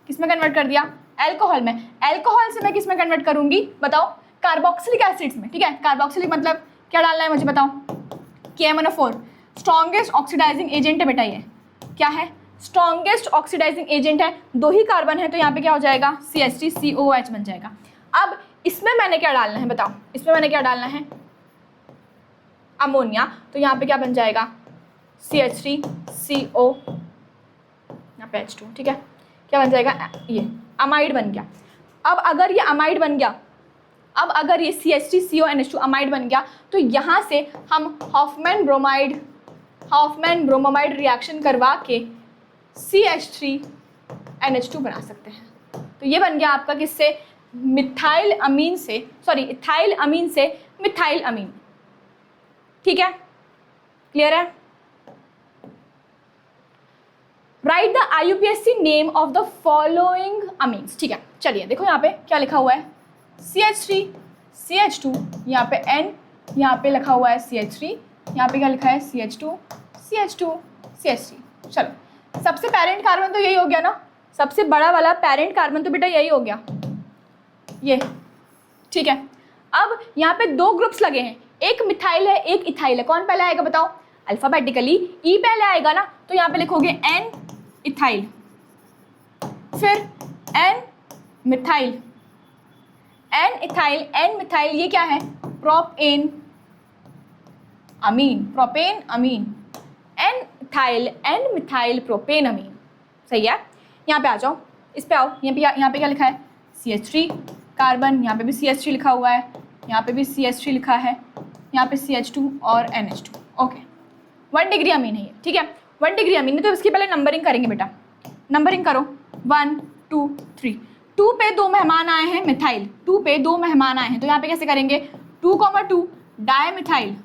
किस में कन्वर्ट कर दिया, अल्कोहल में। अल्कोहल से मैं किस में कन्वर्ट करूँगी बताओ, कार्बोक्सिलिक एसिड्स में, ठीक है। कार्बोक्सिलिक मतलब क्या डालना है मुझे बताओ, KMnO4 स्ट्रॉन्गेस्ट ऑक्सीडाइजिंग एजेंट है बेटा, ये क्या है, स्ट्रॉन्गेस्ट ऑक्सीडाइजिंग एजेंट है। 2 ही कार्बन है तो यहाँ पे क्या हो जाएगा, CH3COOH बन जाएगा। अब इसमें मैंने क्या डालना है बताओ, इसमें मैंने क्या डालना है, अमोनिया। तो यहाँ पे क्या बन जाएगा, CH3CO, यहाँ पे H2, ठीक है। क्या बन जाएगा, ये अमाइड बन गया। अब अगर ये अमाइड बन गया, अब अगर ये CH3CONH2 अमाइड बन गया, तो यहाँ से हम हॉफमैन ब्रोमाइड रिएक्शन करवा के CH3NH2 बना सकते हैं। तो ये बन गया आपका किससे, मिथाइल अमीन से, सॉरी इथाइल अमीन से मिथाइल अमीन, ठीक है, क्लियर है। Right the IUPAC name of the following amines, ठीक है। चलिए देखो यहाँ पे क्या लिखा हुआ है, CH3 CH2, यहाँ पे N, यहाँ पे लिखा हुआ है CH3, यहाँ पे क्या लिखा है CH2 CH2 CH3। चलो सबसे पेरेंट कार्बन तो यही हो गया ना, सबसे बड़ा वाला पेरेंट कार्बन तो बेटा यही हो गया, ये, ठीक है। अब यहाँ पे 2 ग्रुप्स लगे हैं, एक मिथाइल है एक इथाइल है। कौन पहले आएगा बताओ, अल्फाबेटिकली E पहले आएगा ना, तो यहाँ पे लिखोगे N इथाइल, फिर N methyl, N ethyl N methyl, ये क्या है, propane amine, propane amine, N ethyl N methyl propane amine, सही है। यहाँ पे आ जाओ, इस पे आओ, यहाँ पे क्या लिखा है, CH3 कार्बन, यहाँ पे भी CH3 लिखा हुआ है, यहाँ पे भी CH3 लिखा है, यहाँ पे CH2 और NH2, ओके। 1 डिग्री अमीन है ये, ठीक है। 1 डिग्री अमीन है, तो इसकी पहले नंबरिंग करेंगे बेटा, नंबरिंग करो 1 2 3। 2 पे 2 मेहमान आए हैं मिथाइल, 2 पे 2 मेहमान आए हैं, तो यहाँ पे कैसे करेंगे, 2,2 डायमिथाइल,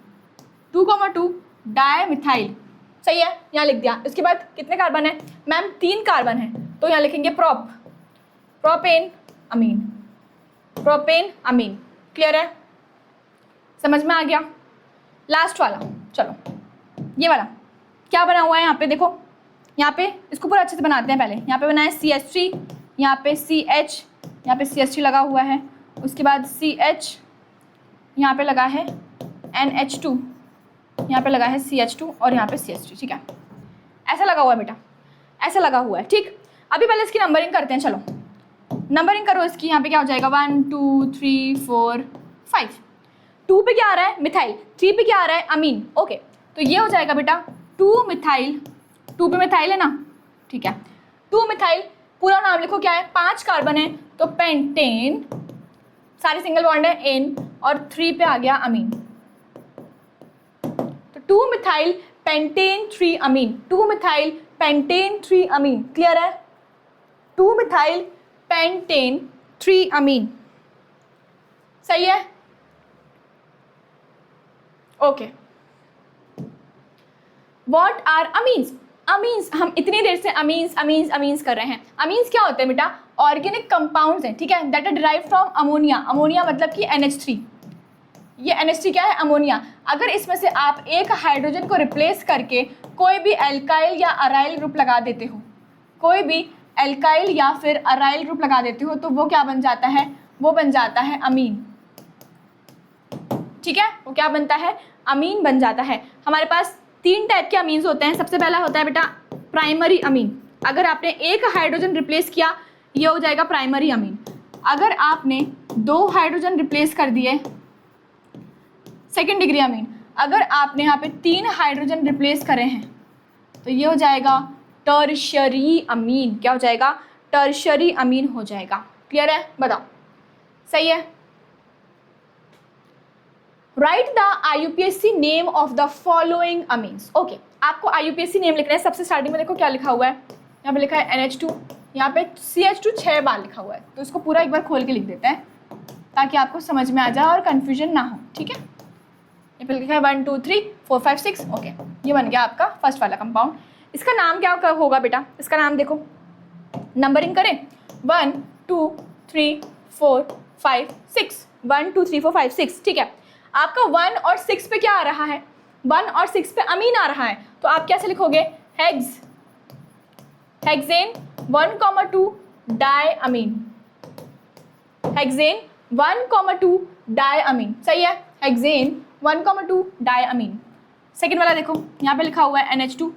2,2 डायमिथाइल, सही है, यहाँ लिख दिया। इसके बाद कितने कार्बन है मैम, 3 कार्बन है, तो यहाँ लिखेंगे प्रोपेन अमीन, प्रोपेन अमीन, क्लियर है, समझ में आ गया। लास्ट वाला, चलो ये वाला क्या बना हुआ है यहाँ पे देखो, यहाँ पे इसको पूरा अच्छे से बनाते हैं। पहले यहाँ पे बना है CH3, यहाँ पे CH, यहाँ पे CH3 लगा हुआ है, उसके बाद CH, यहाँ पे लगा है NH2, यहाँ पे लगा है CH2 और यहाँ पे CH3, ठीक है। ऐसा लगा हुआ है बेटा, ऐसा लगा हुआ है, ठीक। अभी पहले इसकी नंबरिंग करते हैं, चलो नंबरिंग करो इसकी। यहाँ पे क्या हो जाएगा, 1 2 3 4 5। 2 पे क्या आ रहा है, मिथाइल, 3 पे क्या आ रहा है, अमीन, ओके। तो ये हो जाएगा बेटा 2 मिथाइल, 2 पे मिथाइल है ना, ठीक है। 2 मिथाइल, पूरा नाम लिखो क्या है, 5 कार्बन है तो पेंटेन, सारे सिंगल बॉन्ड है एन, और 3 पे आ गया अमीन, तो 2 मिथाइल पेंटेन 3 अमीन, 2 मिथाइल पेंटेन 3 अमीन, क्लियर है। 2 मिथाइल पेंटेन 3 अमीन, सही है, okay. What are amines? Amines, हम इतनी देर से अमीन्स कर रहे हैं। अमीन्स क्या होते हैं बेटा, ऑर्गेनिक कंपाउंड्स हैं, ठीक है, that are derive from ammonia. Ammonia मतलब कि NH3, ये NH3 क्या है, अमोनिया। अगर इसमें से आप एक हाइड्रोजन को रिप्लेस करके कोई भी एल्काइल या अराइल ग्रुप लगा देते हो, कोई भी एल्काइल या फिर अराइल ग्रुप लगा देते हो, तो वो क्या बन जाता है, वो बन जाता है अमीन, ठीक है, वो क्या बनता है, अमीन बन जाता है। हमारे पास 3 टाइप के अमीन्स होते हैं। सबसे पहला होता है बेटा प्राइमरी अमीन, अगर आपने एक हाइड्रोजन रिप्लेस किया ये हो जाएगा प्राइमरी अमीन। अगर आपने 2 हाइड्रोजन रिप्लेस कर दिए, सेकेंड डिग्री अमीन। अगर आपने यहाँ पे 3 हाइड्रोजन रिप्लेस करे हैं तो ये हो जाएगा टर्शियरी अमीन। क्या हो जाएगा, टर्शियरी अमीन हो जाएगा। क्लियर है, बताओ, सही है, right the IUPAC name of the following amines. Okay, आपको IUPAC नेम लिखना है। सबसे स्टार्टिंग में देखो क्या लिखा हुआ है, यहाँ पे लिखा है NH2, यहाँ पे CH2 6 बार लिखा हुआ है, तो इसको पूरा एक बार खोल के लिख देते हैं ताकि आपको समझ में आ जाए और कन्फ्यूजन ना हो। ठीक है, ये पे लिखा है 1 2 3 4 5 6। ओके, ये बन गया आपका फर्स्ट वाला कंपाउंड। इसका नाम क्या होगा बेटा? इसका नाम देखो, नंबरिंग करें 1 2 3 4 5 6, 1 2 3 4 5 6। ठीक है, आपका 1 और 6 पे क्या आ रहा है? 1 और 6 पे अमीन आ रहा है, तो आप कैसे लिखोगे? हेक्सेन 1,2 डाई अमीन, हेक्सेन 1,2 डाई अमीन। सही है, हेक्सेन 1,2 डाई अमीन। सेकेंड वाला देखो, यहाँ पे लिखा हुआ है NH2,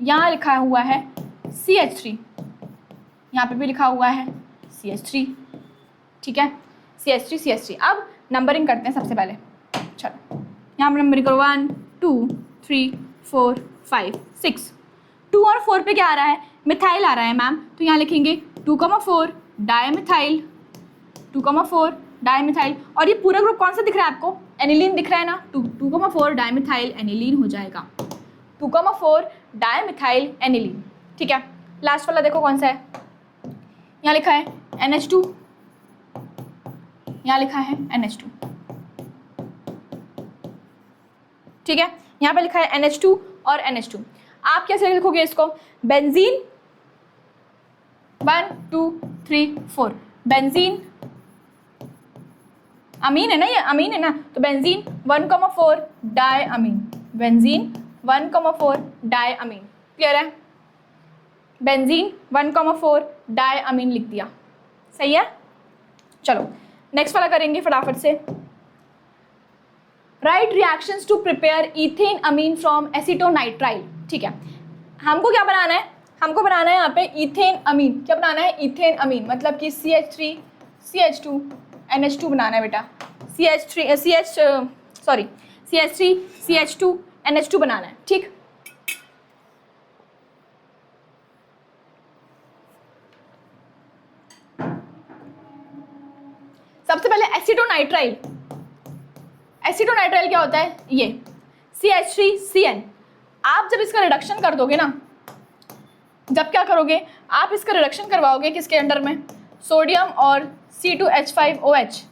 यहाँ लिखा हुआ है CH3, यहाँ पे भी लिखा हुआ है CH3। ठीक है, CH3। अब नंबरिंग करते हैं सबसे पहले। चलो यहाँ पर नंबरिंग करो 1 2 3 4 5 6। 2 और 4 पे क्या आ रहा है? मिथाइल आ रहा है मैम, तो यहाँ लिखेंगे 2,4 डायमिथाइल, 2,4 डायमिथाइल। और ये पूरा ग्रुप कौन सा दिख रहा है आपको? एनिलीन दिख रहा है ना, 2,4 डायमिथाइल एनिलीन हो जाएगा, 2,4 डायमिथाइल एनिलीन। ठीक है, लास्ट वाला देखो कौन सा है, यहाँ लिखा है NH2, यहाँ लिखा है NH2। ठीक है, यहाँ पे लिखा है NH2 और NH2। आप कैसे लिखोगे इसको? बेंजीन 1 2 3 4, बेंजीन अमीन है ना, ये अमीन है ना, तो बेंजीन 1,4 डाई अमीन, बेंजीन 1,4 डाई अमीन। क्लियर है? बेंजीन 1,4 डाई अमीन लिख दिया। सही है, चलो नेक्स्ट वाला करेंगे फटाफट से। Right reactions to prepare ethane amine from acetonitrile. ठीक है, हमको क्या बनाना है? हमको बनाना है यहाँ पे इथेन अमीन। क्या बनाना है? इथेन अमीन, मतलब कि CH3 CH2 NH2 बनाना है बेटा, CH3 CH2 NH2 बनाना है। ठीक, सबसे पहले एसीटोनाइट्राइल। एसीटोनाइट्राइल क्या होता है? ये CH3CN। आप जब इसका रिडक्शन कर दोगे ना, जब क्या करोगे आप इसका रिडक्शन करवाओगे किसके अंडर में? सोडियम और C2H5OH,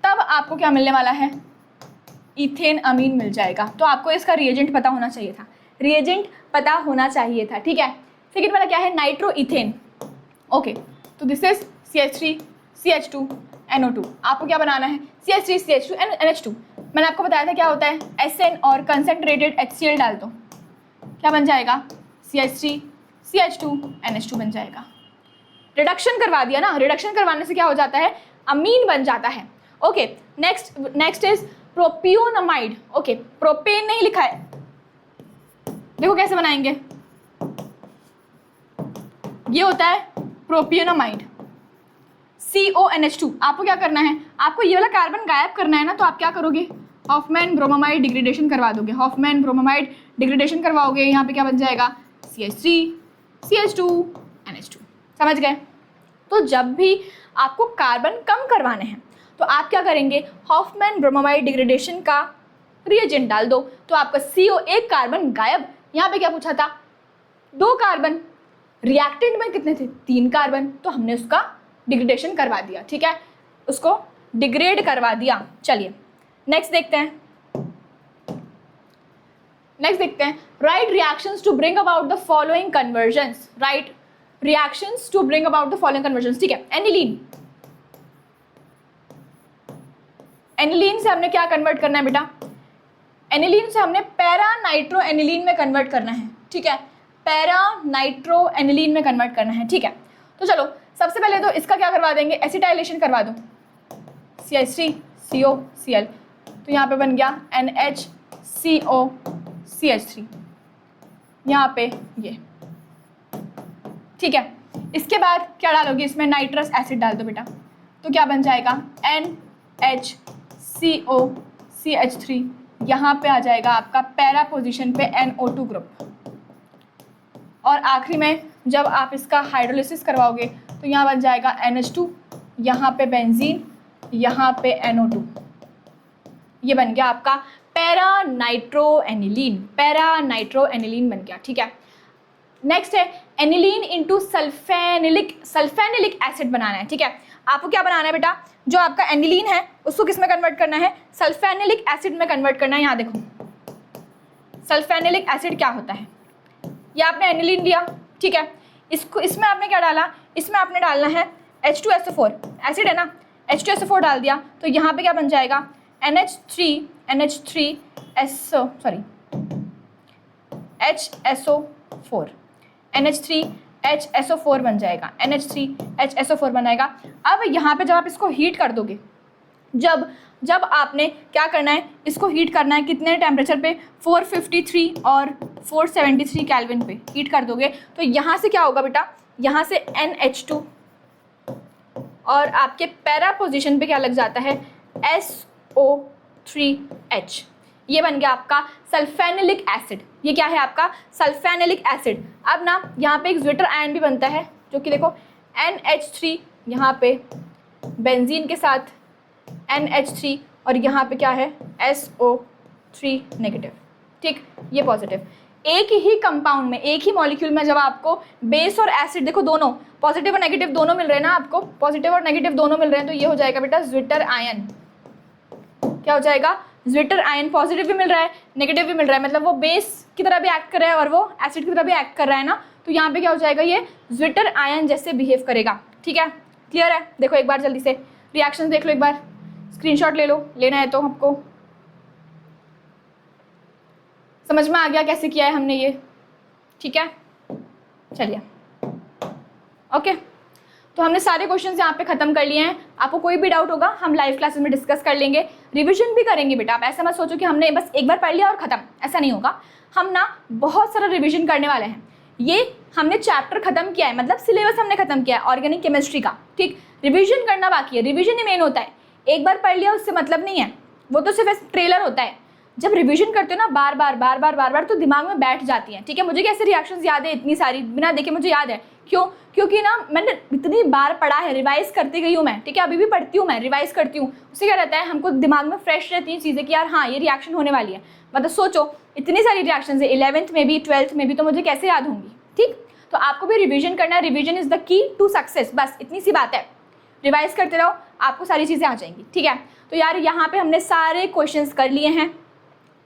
तब आपको क्या मिलने वाला है? इथेन अमीन मिल जाएगा। तो आपको इसका रिएजेंट पता होना चाहिए था, रिएजेंट पता होना चाहिए था। ठीक है, सेकेंड वाला क्या है? Nitro ethane. ओके, तो this is CH3 CH2 NO2। आपको क्या बनाना है? CH3 CH2 NH2। मैंने आपको बताया था क्या होता है, SN और कंसंट्रेटेड HCl डाल दो, क्या बन जाएगा? CH3 CH2 NH2 बन जाएगा। रिडक्शन करवा दिया ना, रिडक्शन करवाने से क्या हो जाता है? अमीन बन जाता है। Okay, next is propionamide. Okay, propane नहीं लिखा है, देखो कैसे बनाएंगे। ये होता है प्रोपियोनामाइड, CONH2। आपको क्या करना है? आपको ये वाला कार्बन गायब करना है ना, तो आप क्या करोगे? हॉफमैन ब्रोमामाइड डिग्रेडेशन करवा दोगे, हॉफमैन ब्रोमामाइड डिग्रेडेशन करवाओगे, यहाँ पे क्या बन जाएगा? CH3 CH2 NH2। समझ गए? तो जब भी आपको कार्बन कम करवाने हैं तो आप क्या करेंगे? हॉफमैन ब्रोमामाइड डिग्रेडेशन का रिएजेंट डाल दो, तो आपका CO एक कार्बन गायब। यहाँ पे क्या पूछा था? 2 कार्बन, रिएक्टेंट में कितने थे? 3 कार्बन, तो हमने उसका डिग्रेडेशन करवा दिया। ठीक है, उसको डिग्रेड करवा दिया। चलिए नेक्स्ट देखते हैं, right reactions to bring about the following conversions. Right reactions to bring about the following conversions. ठीक है, एनिलीन से हमने क्या कन्वर्ट करना है बेटा? एनिलीन से हमने पैरा नाइट्रो एनिलीन में कन्वर्ट करना है। ठीक है, पैरा नाइट्रो एनिलीन में कन्वर्ट करना है। ठीक है, तो चलो सबसे पहले तो इसका क्या करवा देंगे? एसिटाइलेशन करवा दो, CH3 CO Cl, तो यहाँ पे बन गया NHCO CH3, यहाँ पे ये। ठीक है, इसके बाद क्या डालोगे? इसमें नाइट्रस एसिड डाल दो बेटा, तो क्या बन जाएगा? NHCO CH3, यहाँ पे आ जाएगा आपका पैरा पोजीशन पे NO2 ग्रुप। और आखिरी में जब आप इसका हाइड्रोलिसिस करवाओगे तो यहाँ बन जाएगा NH2, यहाँ पे बेंजीन, यहाँ पे NO2। ये बन गया आपका पैरा नाइट्रोएनिलीन बन गया, ठीक है। नेक्स्ट है एनिलीन इंटू सल्फेनिलिक एसिड बनाना है, ठीक है। आपको क्या बनाना है बेटा, जो आपका एनिलीन है उसको किस में कन्वर्ट करना है, सल्फेनिलिक एसिड में कन्वर्ट करना है। यहाँ देखो सल्फेनिलिक एसिड क्या होता है, ये आपने एनिलीन लिया, ठीक है, इसमें आपने क्या डाला, इसमें आपने डालना है H2SO4, एसिड है ना, H2SO4 डाल दिया तो यहाँ पे क्या बन जाएगा HHSO4 बन जाएगा, NH3HSO4 बनाएगा। अब यहाँ पे जब आप इसको हीट कर दोगे, जब आपने क्या करना है, इसको हीट करना है कितने टेम्परेचर पे, 453 और 473 केल्विन पे हीट कर दोगे तो यहाँ से क्या होगा बेटा, यहाँ से NH2 और आपके पैरा पोजीशन पे क्या लग जाता है, SO3H, ये बन गया आपका सल्फेनिलिक एसिड। ये क्या है आपका सल्फेनिलिक एसिड। अब ना यहाँ पे एक ज्विटर आयन भी बनता है जो कि देखो NH3, यहाँ पे बेंजीन के साथ NH3 और यहाँ पे क्या है SO3 नेगेटिव, ठीक, ये पॉजिटिव। एक ही कंपाउंड में, एक ही मॉलिक्यूल में जब आपको बेस और एसिड देखो दोनों पॉजिटिव और नेगेटिव दोनों मिल रहे हैं ना, आपको पॉजिटिव और नेगेटिव दोनों मिल रहे हैं तो ये हो जाएगा बेटा ज्विटर आयन। क्या हो जाएगा, ज्विटर आयन, पॉजिटिव भी मिल रहा है नेगेटिव भी मिल रहा है, मतलब वो बेस की तरह भी एक्ट कर रहा है और वो एसिड की तरह भी एक्ट कर रहा है ना, तो यहाँ पे क्या हो जाएगा, ये ज्विटर आयन जैसे बिहेव करेगा, ठीक है। क्लियर है, देखो एक बार जल्दी से रिएक्शन देख लो, एक बार स्क्रीनशॉट ले लो, लेना है तो आपको समझ में आ गया कैसे किया है हमने ये, ठीक है। चलिए ओके, तो हमने सारे क्वेश्चंस यहाँ पे खत्म कर लिए हैं। आपको कोई भी डाउट होगा हम लाइव क्लासेस में डिस्कस कर लेंगे, रिवीजन भी करेंगे बेटा। आप ऐसा मत सोचो कि हमने बस एक बार पढ़ लिया और खत्म, ऐसा नहीं होगा। हम ना बहुत सारा रिवीजन करने वाले हैं। ये हमने चैप्टर खत्म किया है, मतलब सिलेबस हमने खत्म किया है ऑर्गेनिक केमिस्ट्री का, ठीक। रिविजन करना बाकी है, रिविजन ही मेन होता है। एक बार पढ़ लिया उससे मतलब नहीं है, वो तो सिर्फ ट्रेलर होता है। जब रिवीजन करते हो ना बार बार तो दिमाग में बैठ जाती हैं, ठीक है। मुझे कैसे रिएक्शंस याद है, इतनी सारी बिना देखे मुझे याद है, क्यों, क्योंकि ना मैंने इतनी बार पढ़ा है, रिवाइज करती गई हूँ मैं, ठीक है। अभी भी पढ़ती हूँ मैं, रिवाइज करती हूँ, उससे क्या रहता है हमको दिमाग में फ्रेश रहती हैं चीज़ें कि यार हाँ ये रिएक्शन होने वाली है। मतलब सोचो इतनी सारी रिएक्शन है 11th में भी 12th में भी, तो मुझे कैसे याद होंगी, ठीक। तो आपको भी रिविजन करना है, revision is the key to success, बस इतनी सी बात है। रिवाइज करते रहो, आपको सारी चीज़ें आ जाएंगी, ठीक है। तो यार यहाँ पे हमने सारे क्वेश्चंस कर लिए हैं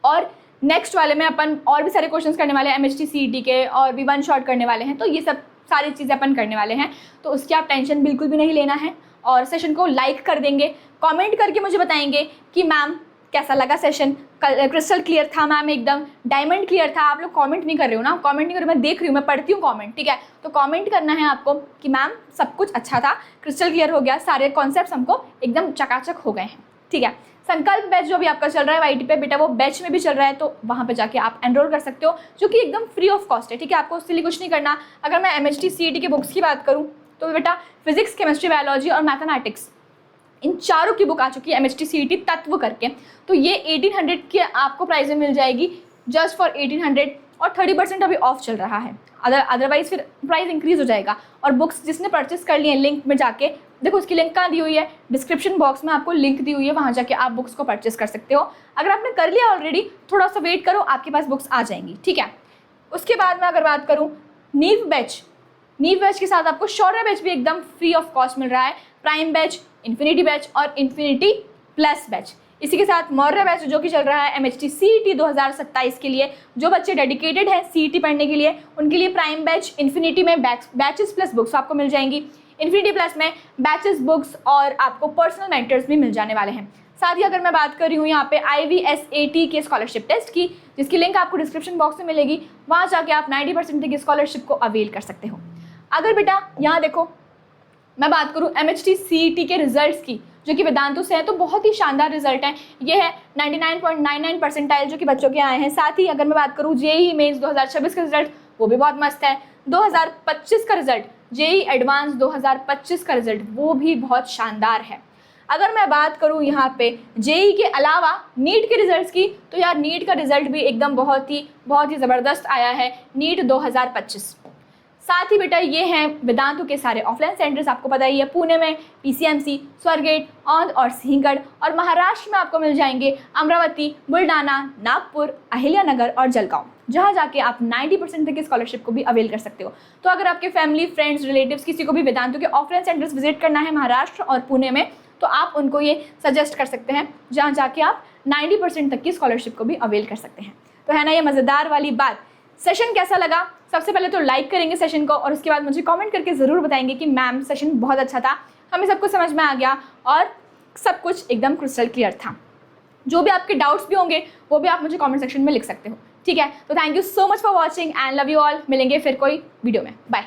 और नेक्स्ट वाले में अपन और भी सारे क्वेश्चंस करने वाले हैं, MHT CET के, और भी वन शॉट करने वाले हैं। तो ये सब सारी चीज़ें अपन करने वाले हैं, तो उसकी आप टेंशन बिल्कुल भी नहीं लेना है। और सेशन को लाइक कर देंगे, कमेंट करके मुझे बताएंगे कि मैम कैसा लगा सेशन, क्रिस्टल क्लियर था मैम, एकदम डायमंड क्लियर था। आप लोग कमेंट नहीं कर रहे हो ना, कमेंट नहीं कर रहे, मैं देख रही हूँ, मैं पढ़ती हूँ कमेंट, ठीक है। तो कमेंट करना है आपको कि मैम सब कुछ अच्छा था, क्रिस्टल क्लियर हो गया, सारे कॉन्सेप्ट्स हमको एकदम चकाचक हो गए हैं, ठीक है। संकल्प बैच जो भी आपका चल रहा है YT पे बेटा, वो बैच में भी चल रहा है, तो वहाँ पे जाके आप एनरोल कर सकते हो, जो कि एकदम फ्री ऑफ कॉस्ट है, ठीक है। आपको उसके लिए कुछ नहीं करना। अगर मैं MHT CET की बुक्स की बात करूँ तो बेटा फिजिक्स, केमिस्ट्री, बायोलॉजी और मैथमेटिक्स, इन चारों की बुक आ चुकी है MHT CET तत्व करके। तो ये 1800 के आपको प्राइस में मिल जाएगी, जस्ट फॉर 1800, और 30% अभी ऑफ चल रहा है, अदरवाइज फिर प्राइस इंक्रीज हो जाएगा। और बुक्स जिसने परचेस कर लिए हैं, लिंक में जाके देखो, उसकी लिंक कहाँ दी हुई है, डिस्क्रिप्शन बॉक्स में आपको लिंक दी हुई है, वहाँ जाके आप बुक्स को परचेस कर सकते हो। अगर आपने कर लिया ऑलरेडी, थोड़ा सा वेट करो, आपके पास बुक्स आ जाएंगी, ठीक है। उसके बाद मैं अगर बात करूँ नीव बैच के साथ आपको शौर्य बैच भी एकदम फ्री ऑफ कॉस्ट मिल रहा है, प्राइम बैच, इन्फिनिटी बैच और इन्फिनिटी प्लस बैच। इसी के साथ मौर्य बैच जो कि चल रहा है MHT CET 2027 के लिए। जो बच्चे डेडिकेटेड हैं CET पढ़ने के लिए, उनके लिए प्राइम बैच, इन्फिनिटी में बैचेस प्लस बुक्स आपको मिल जाएंगी, इन्फिनिटी प्लस में बैचेस, बुक्स और आपको पर्सनल मेंटर्स भी मिल जाने वाले हैं। साथ ही अगर मैं बात कर रही हूँ यहाँ पे IVSAT के स्कॉलरशिप टेस्ट की, जिसकी लिंक आपको डिस्क्रिप्शन बॉक्स में मिलेगी, वहाँ जाके आप 90% की स्कॉलरशिप को अवेल कर सकते हो। अगर बेटा यहाँ देखो मैं बात करूँ MHT CET के रिजल्ट्स की, जो कि वेदांतु से है, तो बहुत ही शानदार रिजल्ट है। ये है 99.99 परसेंटाइल जो कि बच्चों के आए हैं। साथ ही अगर मैं बात करूँ JEE मेंस 2026 का रिजल्ट, वो भी बहुत मस्त है। 2025 का रिजल्ट, JEE एडवांस 2025 का रिजल्ट, वो भी बहुत शानदार है। अगर मैं बात करूँ यहाँ पे JEE के अलावा नीट के रिजल्ट्स की, तो यार नीट का रिजल्ट भी एकदम बहुत ही ज़बरदस्त आया है, नीट 2025। साथ ही बेटा ये हैं वेदांतु के सारे ऑफलाइन सेंटर्स, आपको पता ही है, पुणे में PCMC, स्वारगेट, औंध और सिंहगढ़, और महाराष्ट्र में आपको मिल जाएंगे अमरावती, बुलढाना, नागपुर, अहिल्यानगर और जलगांव, जहाँ जाके आप 90% तक की स्कॉलरशिप को भी अवेल कर सकते हो। तो अगर आपके फैमिली, फ्रेंड्स, रिलेटिव्स किसी को भी वेदांतु के ऑफलाइन सेंटर्स विजिट करना है महाराष्ट्र और पुणे में, तो आप उनको ये सजेस्ट कर सकते हैं, जहाँ जाके आप 90% तक की स्कॉलरशिप को भी अवेल कर सकते हैं। तो है ना ये मज़ेदार वाली बात। सेशन कैसा लगा? सबसे पहले तो लाइक करेंगे सेशन को, और उसके बाद मुझे कमेंट करके ज़रूर बताएंगे कि मैम सेशन बहुत अच्छा था, हमें सब कुछ समझ में आ गया और सब कुछ एकदम क्रिस्टल क्लियर था। जो भी आपके डाउट्स भी होंगे वो भी आप मुझे कमेंट सेक्शन में लिख सकते हो, ठीक है। तो thank you so much for watching and love you all. मिलेंगे फिर कोई वीडियो में, बाय।